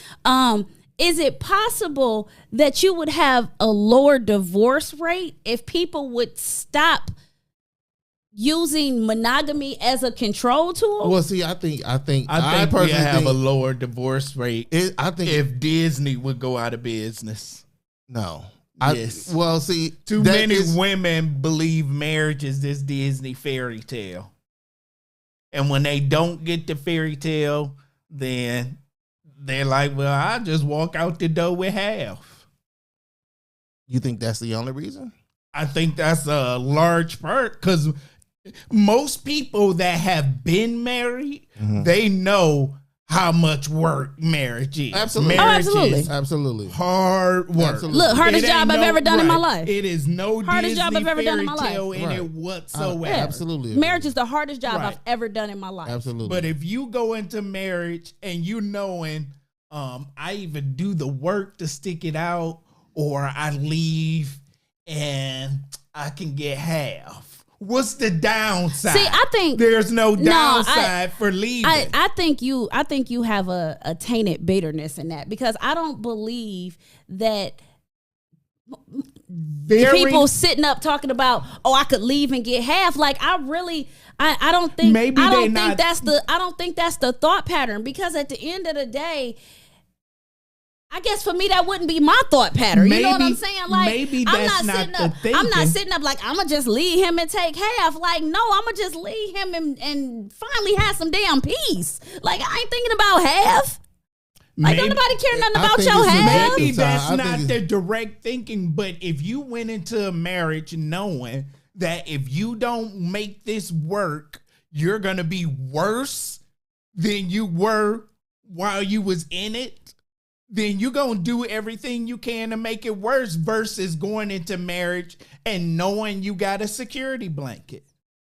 Is it possible that you would have a lower divorce rate if people would stop using monogamy as a control tool? Well, see, I think I think personally we have think a lower divorce rate I think if Disney would go out of business. no. Yes. Well, see, Too that many is- women believe marriage is this Disney fairy tale. And when they don't get the fairy tale, then they're like, well, I'll just walk out the door with half. You think that's the only reason? I think that's a large part because most people that have been married, they know how much work marriage is. Absolutely. Oh, Marriage absolutely. is Absolutely. hard work. Absolutely. Look, hardest It ain't job I've ever done in my life. It is no Hardest Disney job I've ever done in my fairy tale life. in it Right. whatsoever. Yeah. Absolutely. Marriage is the hardest job Right. I've ever done in my life. Absolutely. But if you go into marriage and you knowing, I even do the work to stick it out, or I leave and I can get half. What's the downside? See, I think there's no No, downside for leaving. I think you have a tainted bitterness in that, because I don't believe that people sitting up talking about, oh, I could leave and get half. Like, I don't think Maybe I they don't not- think that's the thought pattern, because at the end of the day, I guess for me that wouldn't be my thought pattern. You know what I'm Maybe- saying? Like, maybe I'm that's not not sitting the up. I'm not thinking. sitting up like I'm gonna just leave him and take half. Like, no, I'm gonna just leave him and finally have some damn peace. Like, I ain't thinking about half. Like, don't nobody care nothing I about think your it's half. Maybe I that's think not it's- the direct thinking, but if you went into a marriage knowing that if you don't make this work, you're gonna be worse than you were while you was in it, then you're gonna do everything you can to make it worse versus going into marriage and knowing you got a security blanket.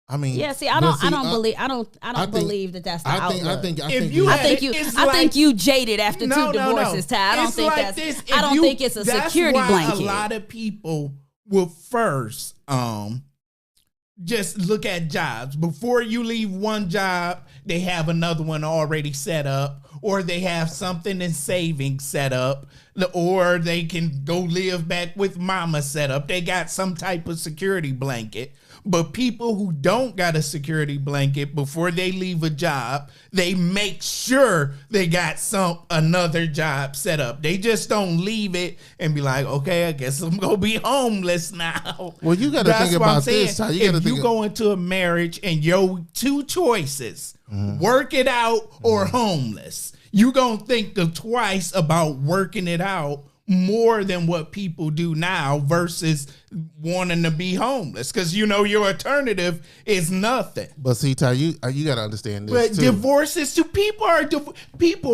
I mean, Yeah, see, I but don't believe that that's the I think If you I had think it, you. it's I like- think you jaded after No, two no, divorces, no. Ty. I don't It's think like that's. this. I If don't you- think it's a that's security why blanket. A lot of people will first just look at jobs. Before you leave one job, they have another one already set up, or they have something in savings set up, or they can go live back with mama set up. They got some type of security blanket. But people who don't got a security blanket before they leave a job, they make sure they got another job set up. They just don't leave it and be like, okay, I guess I'm gonna be homeless now. Well, you got to That's think what I'm about saying. this. Ty. You gotta If you think go into a marriage and your two choices, work it out or homeless, you gonna think twice about working it out more than what people do now versus wanting to be homeless, because you know your alternative is nothing. But see, Ty, you got to understand this But too. divorces too. People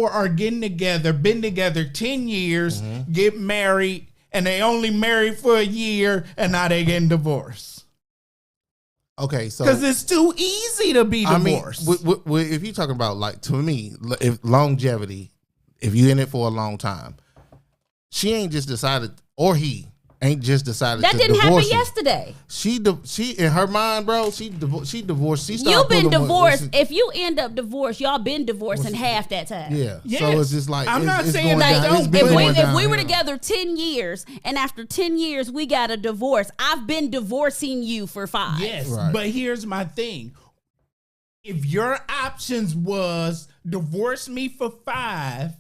are getting together, been together 10 years, get married, and they only married for a year, and now they getting divorced Okay, so because it's too easy to be I mean, divorced. if you're talking about, like, to me, if longevity, if you're in it for a long time, she ain't just decided, or he ain't just decided That to didn't happen divorce you. yesterday. She in her mind, bro. She divorced. She started You've been pulling divorced. what If you end up divorced, y'all been divorced in half that time. yeah. Yes. So it's just like I'm not it's saying going they down, don't, it's been but going If we downhill. were together 10 years and after 10 years we got a divorce, I've been divorcing you for 5. Yes, Right. but here's my thing. if your options was divorce me for 5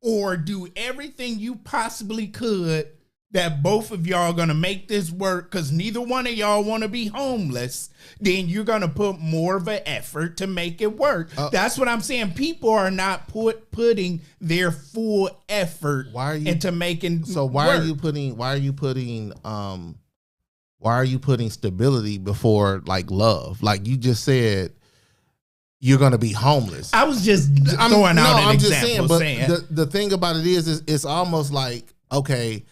or do everything you possibly could that both of y'all are going to make this work because neither one of y'all want to be homeless, then you're going to put more of an effort to make it work. That's what I'm saying. People are not putting their full effort into making why work. Why are you putting stability before like love? Like you just said, you're going to be homeless. I was just throwing out an example. The thing about it is it's almost like, okay,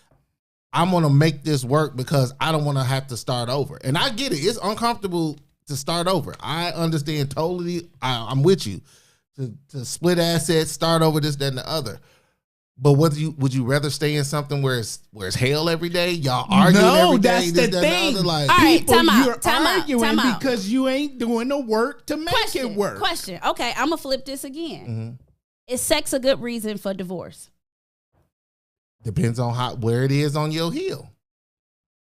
I'm going to make this work because I don't want to have to start over. And I get it. It's uncomfortable to start over. I understand totally. I'm with you. To split assets, start over, this, that, and the other. But would you rather stay in something where it's hell every day? Y'all arguing every day? That's the thing. All right, time out. You're arguing because you ain't doing the work to make it work. Question. Okay, I'm going to flip this again. Mm-hmm. Is sex a good reason for divorce? Depends on where it is on your heel.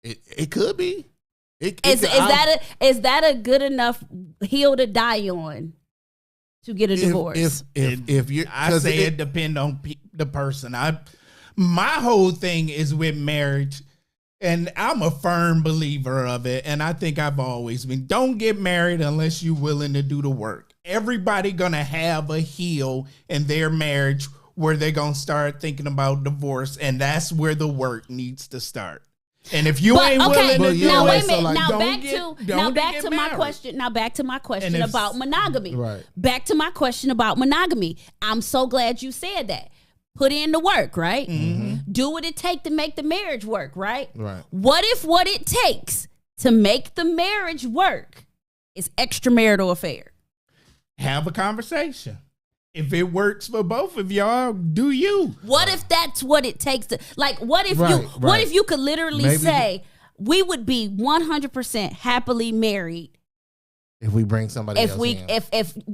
It could be. Is that a good enough heel to die on to get a divorce? If you, I say it depends on the person. My whole thing is with marriage, and I'm a firm believer of it. And I think I've always been. Don't get married unless you're willing to do the work. Everybody gonna have a heel in their marriage where they're going to start thinking about divorce, and that's where the work needs to start. And if you ain't willing to do now, it, wait a minute. so like, back to my question. Now back to my question about monogamy. Right. Back to my question about monogamy. I'm so glad you said that. Put in the work, right? Mm-hmm. Do what it takes to make the marriage work, right? Right. What if what it takes to make the marriage work is extramarital affair? Have a conversation. If it works for both of y'all, do you? What if that's what it takes to, like, what if you could literally say we would be 100% happily married if we bring somebody else in?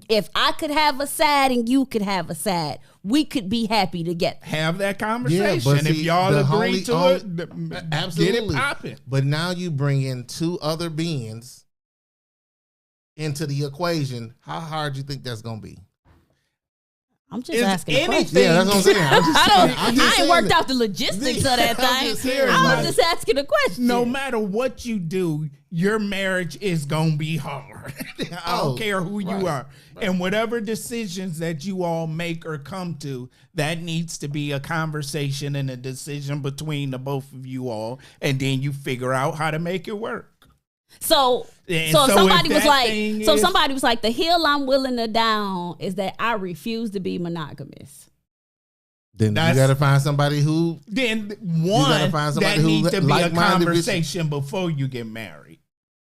If I could have a side and you could have a side, we could be happy together. Have that conversation. If y'all agree to it, absolutely. Get it popping. But now you bring in 2 other beings into the equation. How hard do you think that's going to be? I'm just asking a question. Yeah, that's what I'm saying. I ain't worked out the logistics of that thing. I was just asking a question. No matter what you do, your marriage is going to be hard. I don't care who you are. And whatever decisions that you all make or come to, that needs to be a conversation and a decision between the both of you all. And then you figure out how to make it work. So somebody was like, the hill I'm willing to down is that I refuse to be monogamous. Then you got to find somebody who. Then that needs to be a conversation before you get married.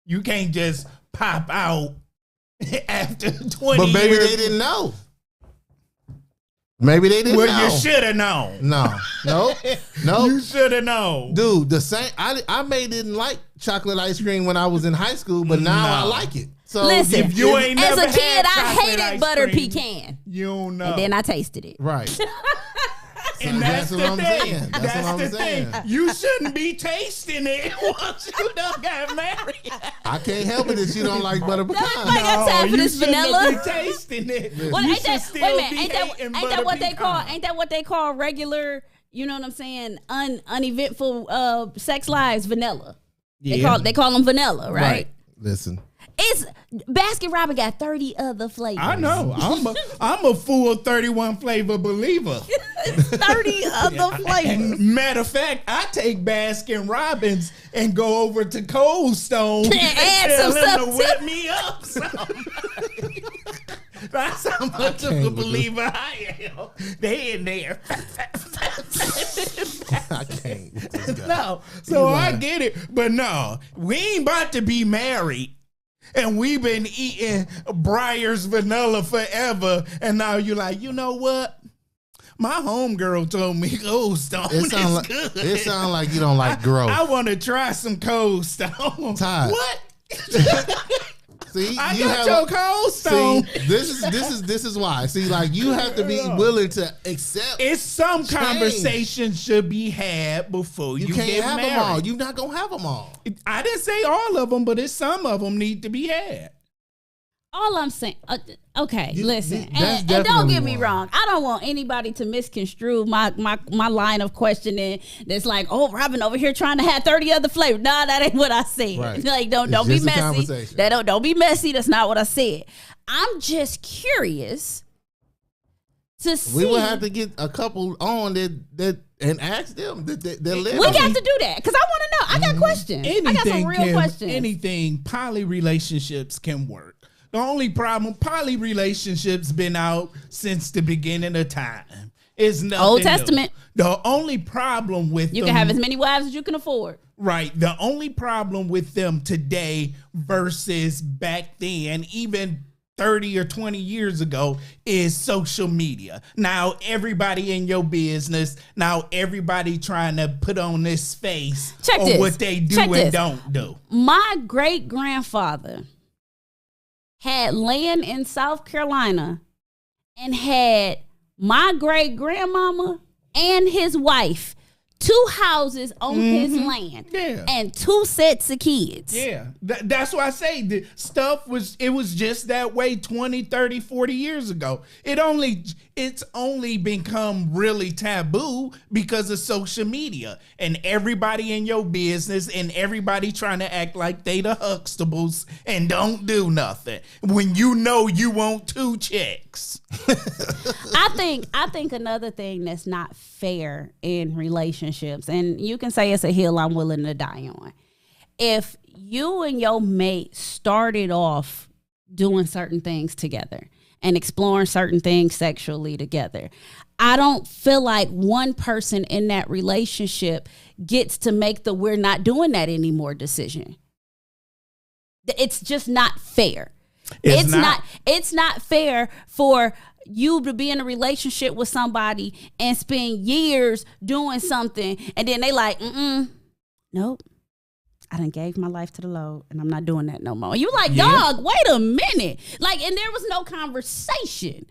You can't just pop out after 20 years. But maybe they didn't know. Maybe they didn't know. Well, you should have known. No. You should have known. Dude, the same. I didn't like chocolate ice cream when I was in high school, but now I like it. So listen, if you ain't as never a kid, I hated hated butter pecan. You don't know. And then I tasted it. Right. And that's what the I'm thing. saying. That's what I'm saying. You shouldn't be tasting it once you done got married. I can't help it that you don't like butter pecan. I got time for this vanilla. Be tasting it. Well, ain't that what they call? Ain't that what they call regular? You know what I'm saying? Uneventful sex lives, vanilla. Yeah. They call them vanilla, right? Listen. It's Baskin Robbins got 30 other flavors. I know. I'm a full 31 flavor believer. 30 other flavors. Matter of fact, I take Baskin Robbins and go over to Cold Stone and add tell some them stuff to whip me up some. That's how much of a believer I am. They in there. I can't. With this guy. No, so I get it, but no, we ain't about to be married. And we've been eating Breyer's vanilla forever. And now you're like, you know what? My homegirl told me Cold Stone is good. It sounds like you don't like growth. I want to try some Cold Stone. Todd. What? See, I got your Cold Stone. See, this is why. See, like you have to be willing to accept. It's some conversation should be had before you can't get have married. them all. You're not gonna have them all. I didn't say all of them, but it's some of them need to be had. All I'm saying, okay, listen, that's and don't definitely get me one. wrong. I don't want anybody to misconstrue my line of questioning. That's like, oh, Robin over here trying to have 30 other flavors. Nah, that ain't what I said. Right. Like, don't It's be just a messy. conversation. Don't be messy. That's not what I said. I'm just curious to see. We will have to get a couple on that and ask them that We got to do that because I want to know. I got questions. I got some real questions. Anything poly relationships can work. The only problem, poly relationships been out since the beginning of time. It's nothing Old new. Testament. The only problem with You them, can have as many wives as you can afford. right. The only problem with them today versus back then, even 30 or 20 years ago, is social media. Now everybody in your business, now everybody trying to put on this face Check on this. what they do Check and this. don't do. My great grandfather had land in South Carolina and had my great grandmama and his wife 2 houses on his land Yeah. and 2 sets of kids. Yeah, that's why I say the stuff was just that way 20, 30, 40 years ago. It's only become really taboo because of social media and everybody in your business and everybody trying to act like they the Huxtables and don't do nothing when you know you want 2 checks. I think another thing that's not fair in relationships, and you can say it's a hill I'm willing to die on. If you and your mate started off doing certain things together and exploring certain things sexually together, I don't feel like one person in that relationship gets to make the we're not doing that anymore decision. It's just not fair. It's not fair for you to be in a relationship with somebody and spend years doing something and then they like, nope. I done gave my life to the Lord and I'm not doing that no more. You like, dog, wait a minute. Like, and there was no conversation.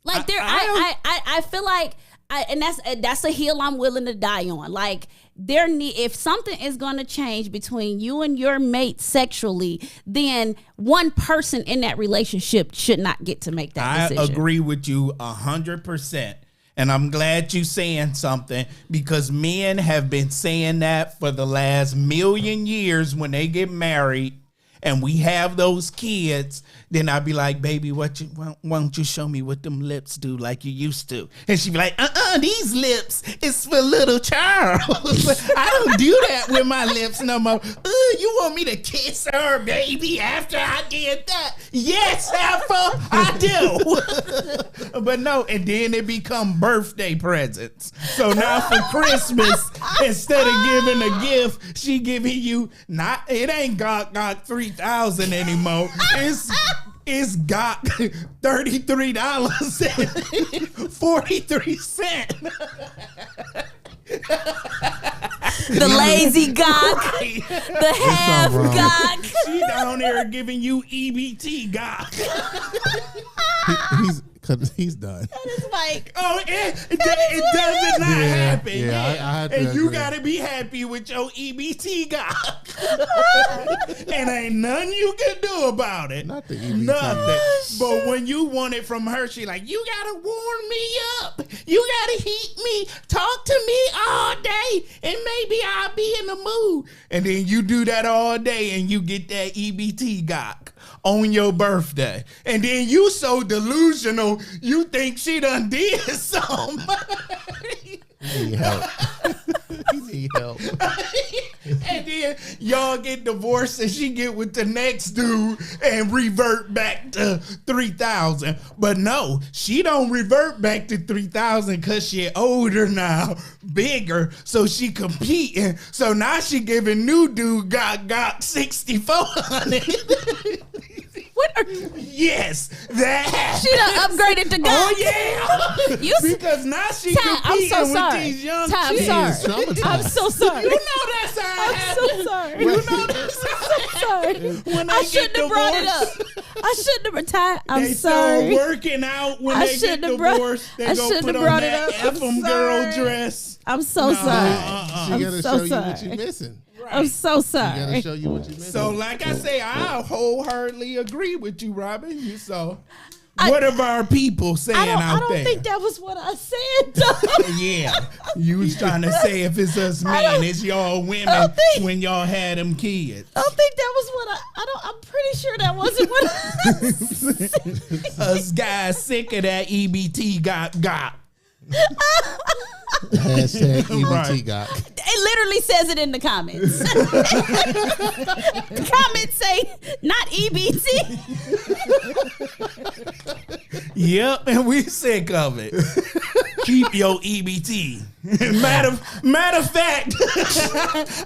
Like I feel like and that's a hill I'm willing to die on. Like if something is going to change between you and your mate sexually, then one person in that relationship should not get to make that decision. I agree with you 100%. And I'm glad you saying something because men have been saying that for the last million years when they get married and we have those kids. Then I'd be like, baby, why don't you show me what them lips do like you used to? And she'd be like, these lips is for little Charles. I don't do that with my lips no more. You want me to kiss her, baby, after I did that? Yes, Alpha, I do. But no, and then it become birthday presents. So now for Christmas, instead of giving a gift, she giving you it ain't got 3,000 anymore. It's got $33.43. The lazy gawk, the half gawk. She down there giving you EBT gawk. He's done. It's like, It does not happen. Yeah, I had to and you agree. gotta be happy with your EBT gawk. And ain't nothing you can do about it. Not the EBT. Nothing. But when you want it from her, she like, you gotta warm me up. You gotta heat me. Talk to me all day. And maybe I'll be in the mood. And then you do that all day and you get that EBT gawk on your birthday. And then you so delusional, you think she done did something. He need help. He need help. And then y'all get divorced and she get with the next dude and revert back to 3,000. But no, she don't revert back to 3,000 because she older now, bigger, so she competing. So now she giving new dude got 6,400. what are you? Yes, that. She done upgraded to God. Oh yeah, because now she Ty, I'm competing so with sorry. these young Ty, I'm kids. sorry. Traumatized. I'm so sorry. You know that's how it I'm happens. so sorry. You know that's how it Sorry. When I they get shouldn't have brought it up. divorced, I shouldn't have retired. I'm they sorry. start working out when I they get shouldn't have brought- divorced. They I go shouldn't put have on brought it that up. I'm FM girl sorry. dress. I'm so No. sorry. She I'm gotta so show you sorry. what you're missing. I'm so You sorry. gotta show you what you meant. So, like I say, I wholeheartedly agree with you, Robin. What are our people saying I out don't there? think that was what I said, though. Yeah, you was trying to say if it's us men, it's y'all women when y'all had them kids. I don't think that was what I'm pretty sure that wasn't what I said. Us guys sick of that EBT got. Hashtag EBT Right. got. It literally says it in the comments. The comments say, not EBT. Yep, and we sick of it. Keep your EBT. Matter of fact,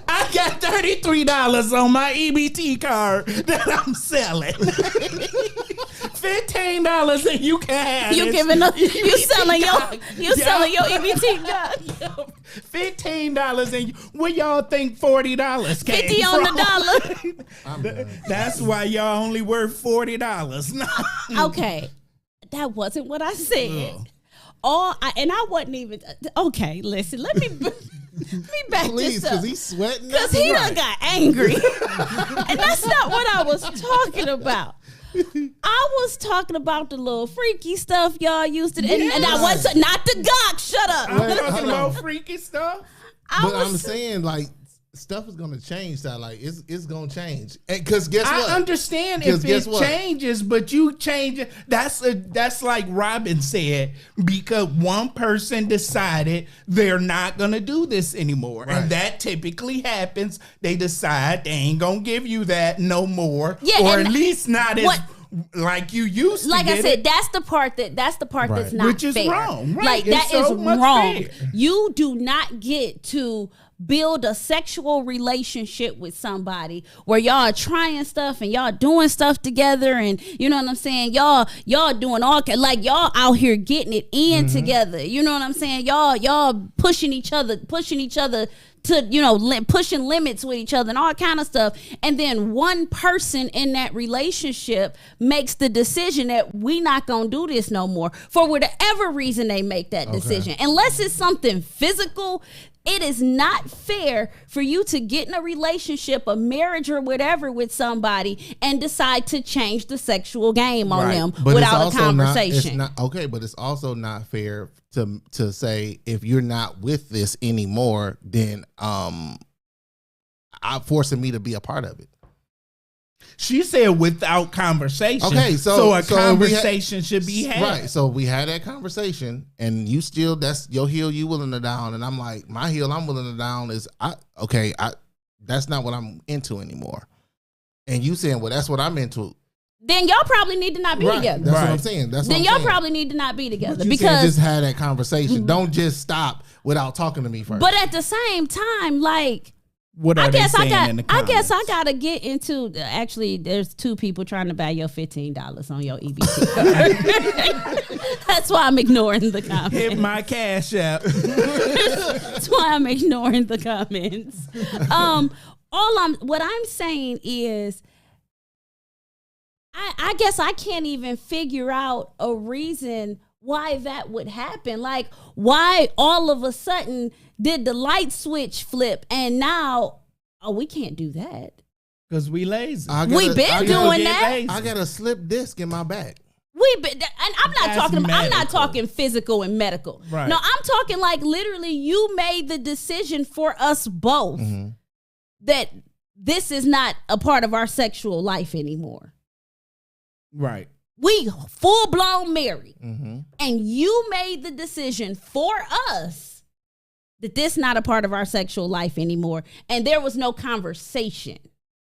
I got $33 on my EBT card that I'm selling. $15 and you can have You this. giving up, you selling Yeah. selling your EBT gun. $15 and where y'all think $40 came 50 on from? the dollar. I'm done. That's why y'all only worth $40. Okay. That wasn't what I said. Ugh. I wasn't even okay. Listen, let me back Please, this up because he's sweating. because he done got angry, and that's not what I was talking about. I was talking about the little freaky stuff y'all used to, and I was not the gawk. Shut up. I'm Wait, talking hold about on. freaky stuff. But I'm saying, like, stuff is gonna change. So, like, it's gonna change. Because guess what? I understand Because if guess it what? changes, but you change it. That's like Robin said, because one person decided they're not gonna do this anymore, Right. and that typically happens. They decide they ain't gonna give you that no more, Yeah, or and at least not as what- like you used to. Like I get said, it. that's the part that's Right. not Which is fair. wrong, right. Like It's that is so much wrong. fair. You do not get to build a sexual relationship with somebody where y'all are trying stuff and y'all doing stuff together, and you know what I'm saying. Y'all doing all like y'all out here getting it in together. You know what I'm saying. Y'all pushing each other to pushing limits with each other and all kind of stuff, and then one person in that relationship makes the decision that we not gonna do this no more for whatever reason they make that decision, unless it's something physical. It is not fair for you to get in a relationship, a marriage or whatever with somebody and decide to change the sexual game on Right. them But without a it's also conversation. not okay, but it's also not fair to say if you're not with this anymore, then I'm forcing me to be a part of it. She said without conversation. Okay, so a we had- conversation should be had. Right. So we had that conversation, and you still that's your heel you willing to down, and I'm like my heel I'm willing to down is that's not what I'm into anymore. And you saying, well, that's what I'm into. Then y'all probably need to not be Right. together. That's what I'm Right. saying. That's Then what y'all I'm saying. probably need to not be together But you saying because. just have that conversation. Don't just stop without talking to me first. But at the same time, like. What are I guess they I saying in the comments? gotta get into. Actually, there's two people trying to buy your $15 on your EBT card. That's why I'm ignoring the comments. Hit my cash app. That's why I'm ignoring the comments. What I'm saying is, I guess I can't even figure out a reason why that would happen. Like, why all of a sudden did the light switch flip and now, we can't do that. Because we lazy. We been doing that. I got a slip disc in my back. We've been, and I'm not That's I'm not medical. talking physical and medical. Right. No, I'm talking like literally you made the decision for us both that this is not a part of our sexual life anymore. Right. We full blown married, Mm-hmm. and you made the decision for us that this not a part of our sexual life anymore, and there was no conversation.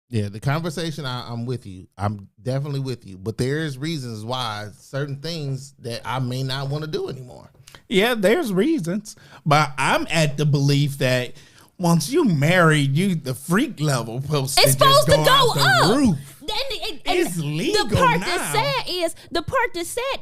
Yeah, the conversation, I'm with you. I'm definitely with you. But there's reasons why certain things that I may not want to do anymore. Yeah, there's reasons. But I'm at the belief that once you married, the freak level supposed It's to just supposed to go go out the up. roof. And It's legal the part now. that's sad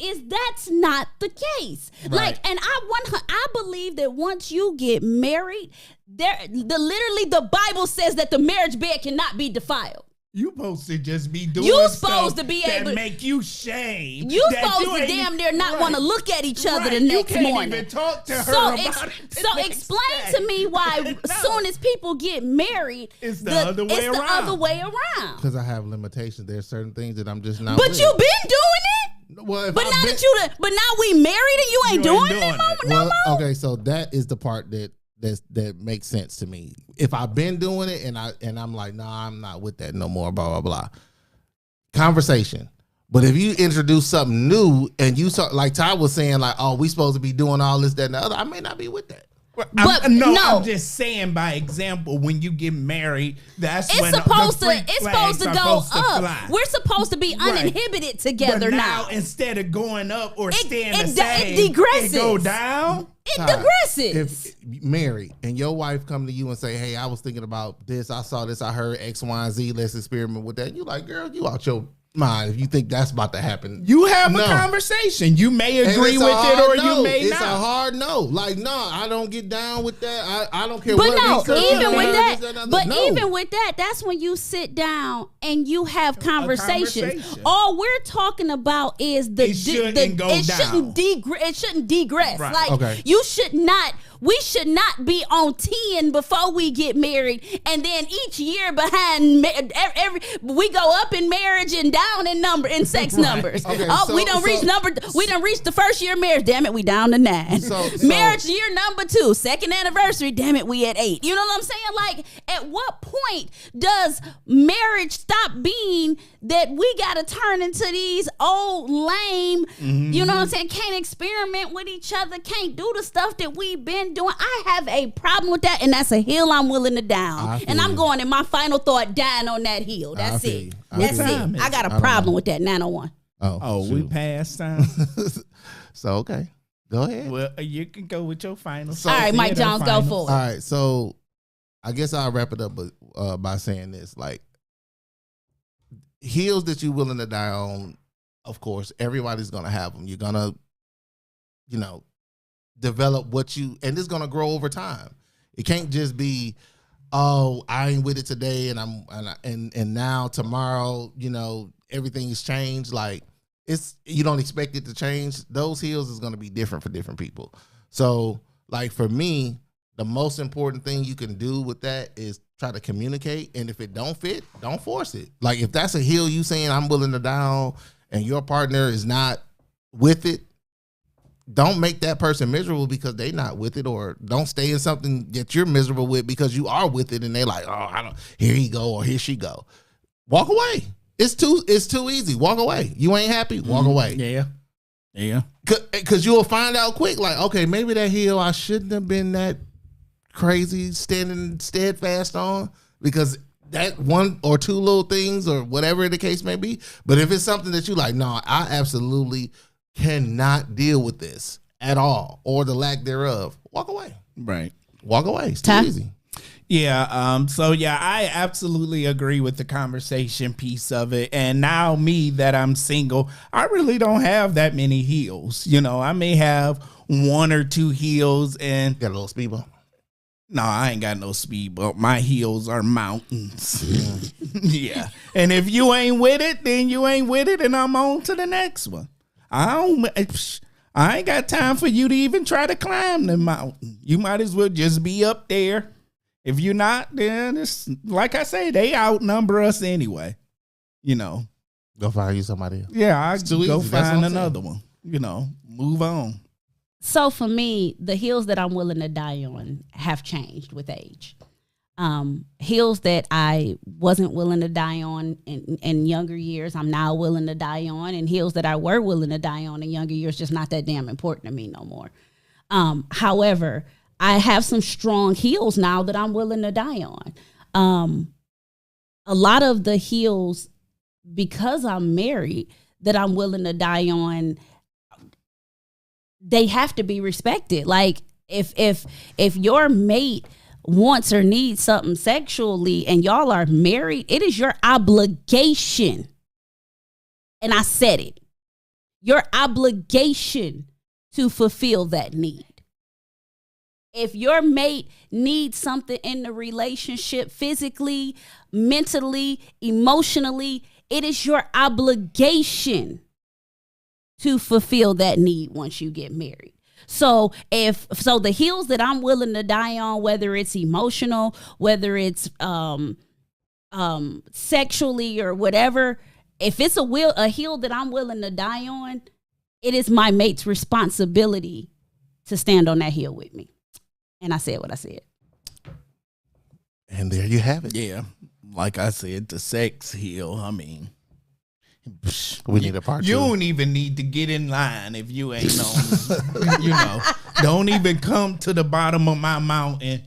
is that's not the case. Right. Like, and I believe that once you get married, literally the Bible says that the marriage bed cannot be defiled. You supposed to just be doing You stuff supposed to be that able- make you shame. You that supposed you to ain't damn e- near not Right. want to look at each other Right. the next you can't morning. Even talk to her So, about it. the so next explain day. to me why as soon as people get married, It's the other way it's the around. other way around. Because I have limitations. There's certain things that I'm just not. But with. you been doing it. Well, if But I've now been- that you done, but now we married and you ain't doing it no Well, more. okay, so that is the part that makes sense to me. If I've been doing it and I'm like, nah, I'm not with that no more. Blah blah blah. Conversation. But if you introduce something new and you saw, like Ty was saying, like, oh, we supposed to be doing all this, that, and the other, I may not be with that. But no, no. I'm just saying. By example, when you get married, that's It's when supposed the to. freak It's flags supposed to are go supposed to up. fly. We're supposed to be Right. uninhibited together but now. instead of going up or It- staying it the de- same, it digresses. It go down. It Ty, digresses. If married and your wife come to you and say, hey, I was thinking about this, I saw this, I heard X, Y, and Z, let's experiment with that. And you like, girl, you out your mind if you think that's about to happen. You have No. a conversation. You may And agree it's a with it hard or no. you may it's not. a hard no. Like, no, I don't get down with that. I don't care But what no, research even you with do, that, this, and but no. even with that, that's when you sit down and you have conversations. conversation. All we're talking about is the It shouldn't go it down. shouldn't it shouldn't digress. Right. Like Okay. you should not. We should not be on 10 before we get married, and then each year behind every we go up in marriage and down in sex numbers. Okay, we don't reach we don't reach the first year of marriage. Damn it, we down to 9. So- marriage year number 2, second anniversary. Damn it, we at 8. You know what I'm saying? Like, at what point does marriage stop being that we gotta turn into these old lame? You know what I'm saying? Can't experiment with each other. Can't do the stuff that we've been doing. I have a problem with that, and that's a hill I'm willing to I down. feel And I'm you. going in my final thought down on that hill. That's feel it. you. That's feel you. it. I got I a don't problem know. with that 901. Oh, we shoot. passed time. So okay, go ahead. Well, you can go with your final. All right, Mike Jones, go for All it. right, so I guess I'll wrap it up by saying this: like, heels that you're willing to die on, of course, everybody's gonna have them. You're gonna, develop what you, and it's gonna grow over time. It can't just be, oh, I ain't with it today, and now tomorrow, everything's changed. Like, you don't expect it to change. Those heels is gonna be different for different people. So, like, for me, the most important thing you can do with that is try to communicate. And if it don't fit, don't force it. Like, if that's a heel you saying I'm willing to die on and your partner is not with it, don't make that person miserable because they not with it, or don't stay in something that you're miserable with because you are with it and they like, oh, here he go or here she go. Walk away. It's too easy. Walk away. You ain't happy? Walk away. Yeah. Because you'll find out quick, like, okay, maybe that heel I shouldn't have been that crazy standing steadfast on, because that one or two little things or whatever the case may be. But if it's something that you like, no, I absolutely cannot deal with this at all, or the lack thereof, walk away. Right. Walk away. It's too Ty? easy. Yeah. So yeah, I absolutely agree with the conversation piece of it. And now me that I'm single, I really don't have that many heels. I may have 1 or 2 heels, and Got a little speed bump. no, I ain't got no speed bump. My heels are mountains. Yeah. And if you ain't with it, then you ain't with it, and I'm on to the next one. I ain't got time for you to even try to climb the mountain. You might as well just be up there. If you're not, then it's like I say, they outnumber us anyway. Go find you somebody else. Yeah, I too go easy. That's find what I'm another one. Move on. So for me, the heels that I'm willing to die on have changed with age. Heels that I wasn't willing to die on in younger years, I'm now willing to die on, and heels that I were willing to die on in younger years, just not that damn important to me no more. However, I have some strong heels now that I'm willing to die on. A lot of the heels, because I'm married, that I'm willing to die on, they have to be respected. Like, if your mate wants or needs something sexually and y'all are married, it is your obligation. And I said it. Your obligation to fulfill that need. If your mate needs something in the relationship, physically, mentally, emotionally, it is your obligation to fulfill that need once you get married. So the hills that I'm willing to die on, whether it's emotional, whether it's sexually or whatever, if it's a hill that I'm willing to die on, it is my mate's responsibility to stand on that hill with me. And I said what I said. And there you have it. Yeah. Like I said, the sex hill, I mean, We need a part you two. don't even need to get in line if you ain't on. You know, don't even come to the bottom of my mountain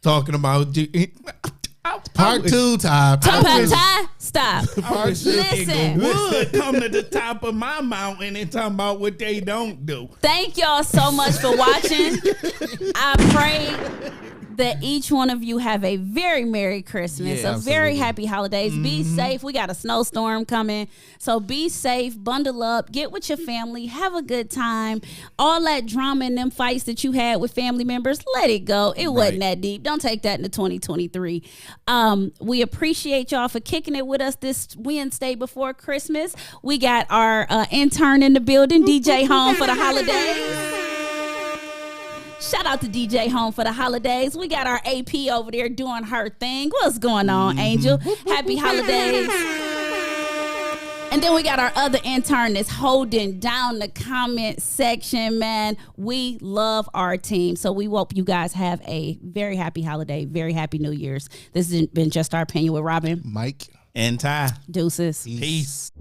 talking about Part two, Ty. Ty, stop. Listen, Listen. would come to the top of my mountain and talking about what they don't do. Thank y'all so much for watching. I pray that each one of you have a very Merry Christmas, Yeah, a very absolutely. happy holidays. Be safe. We got a snowstorm coming. So be safe, bundle up, get with your family, have a good time. All that drama and them fights that you had with family members, let it go. It wasn't that deep. Don't take that into 2023. We appreciate y'all for kicking it with us this Wednesday before Christmas. We got our intern in the building, DJ Home for the holidays. Shout out to DJ Home for the holidays. We got our AP over there doing her thing. What's going on, Angel? Happy holidays. And then we got our other intern that's holding down the comment section, man. We love our team. So we hope you guys have a very happy holiday, very happy New Year's. This has been Just Our Opinion with Robin. Mike. And Ty. Deuces. Peace.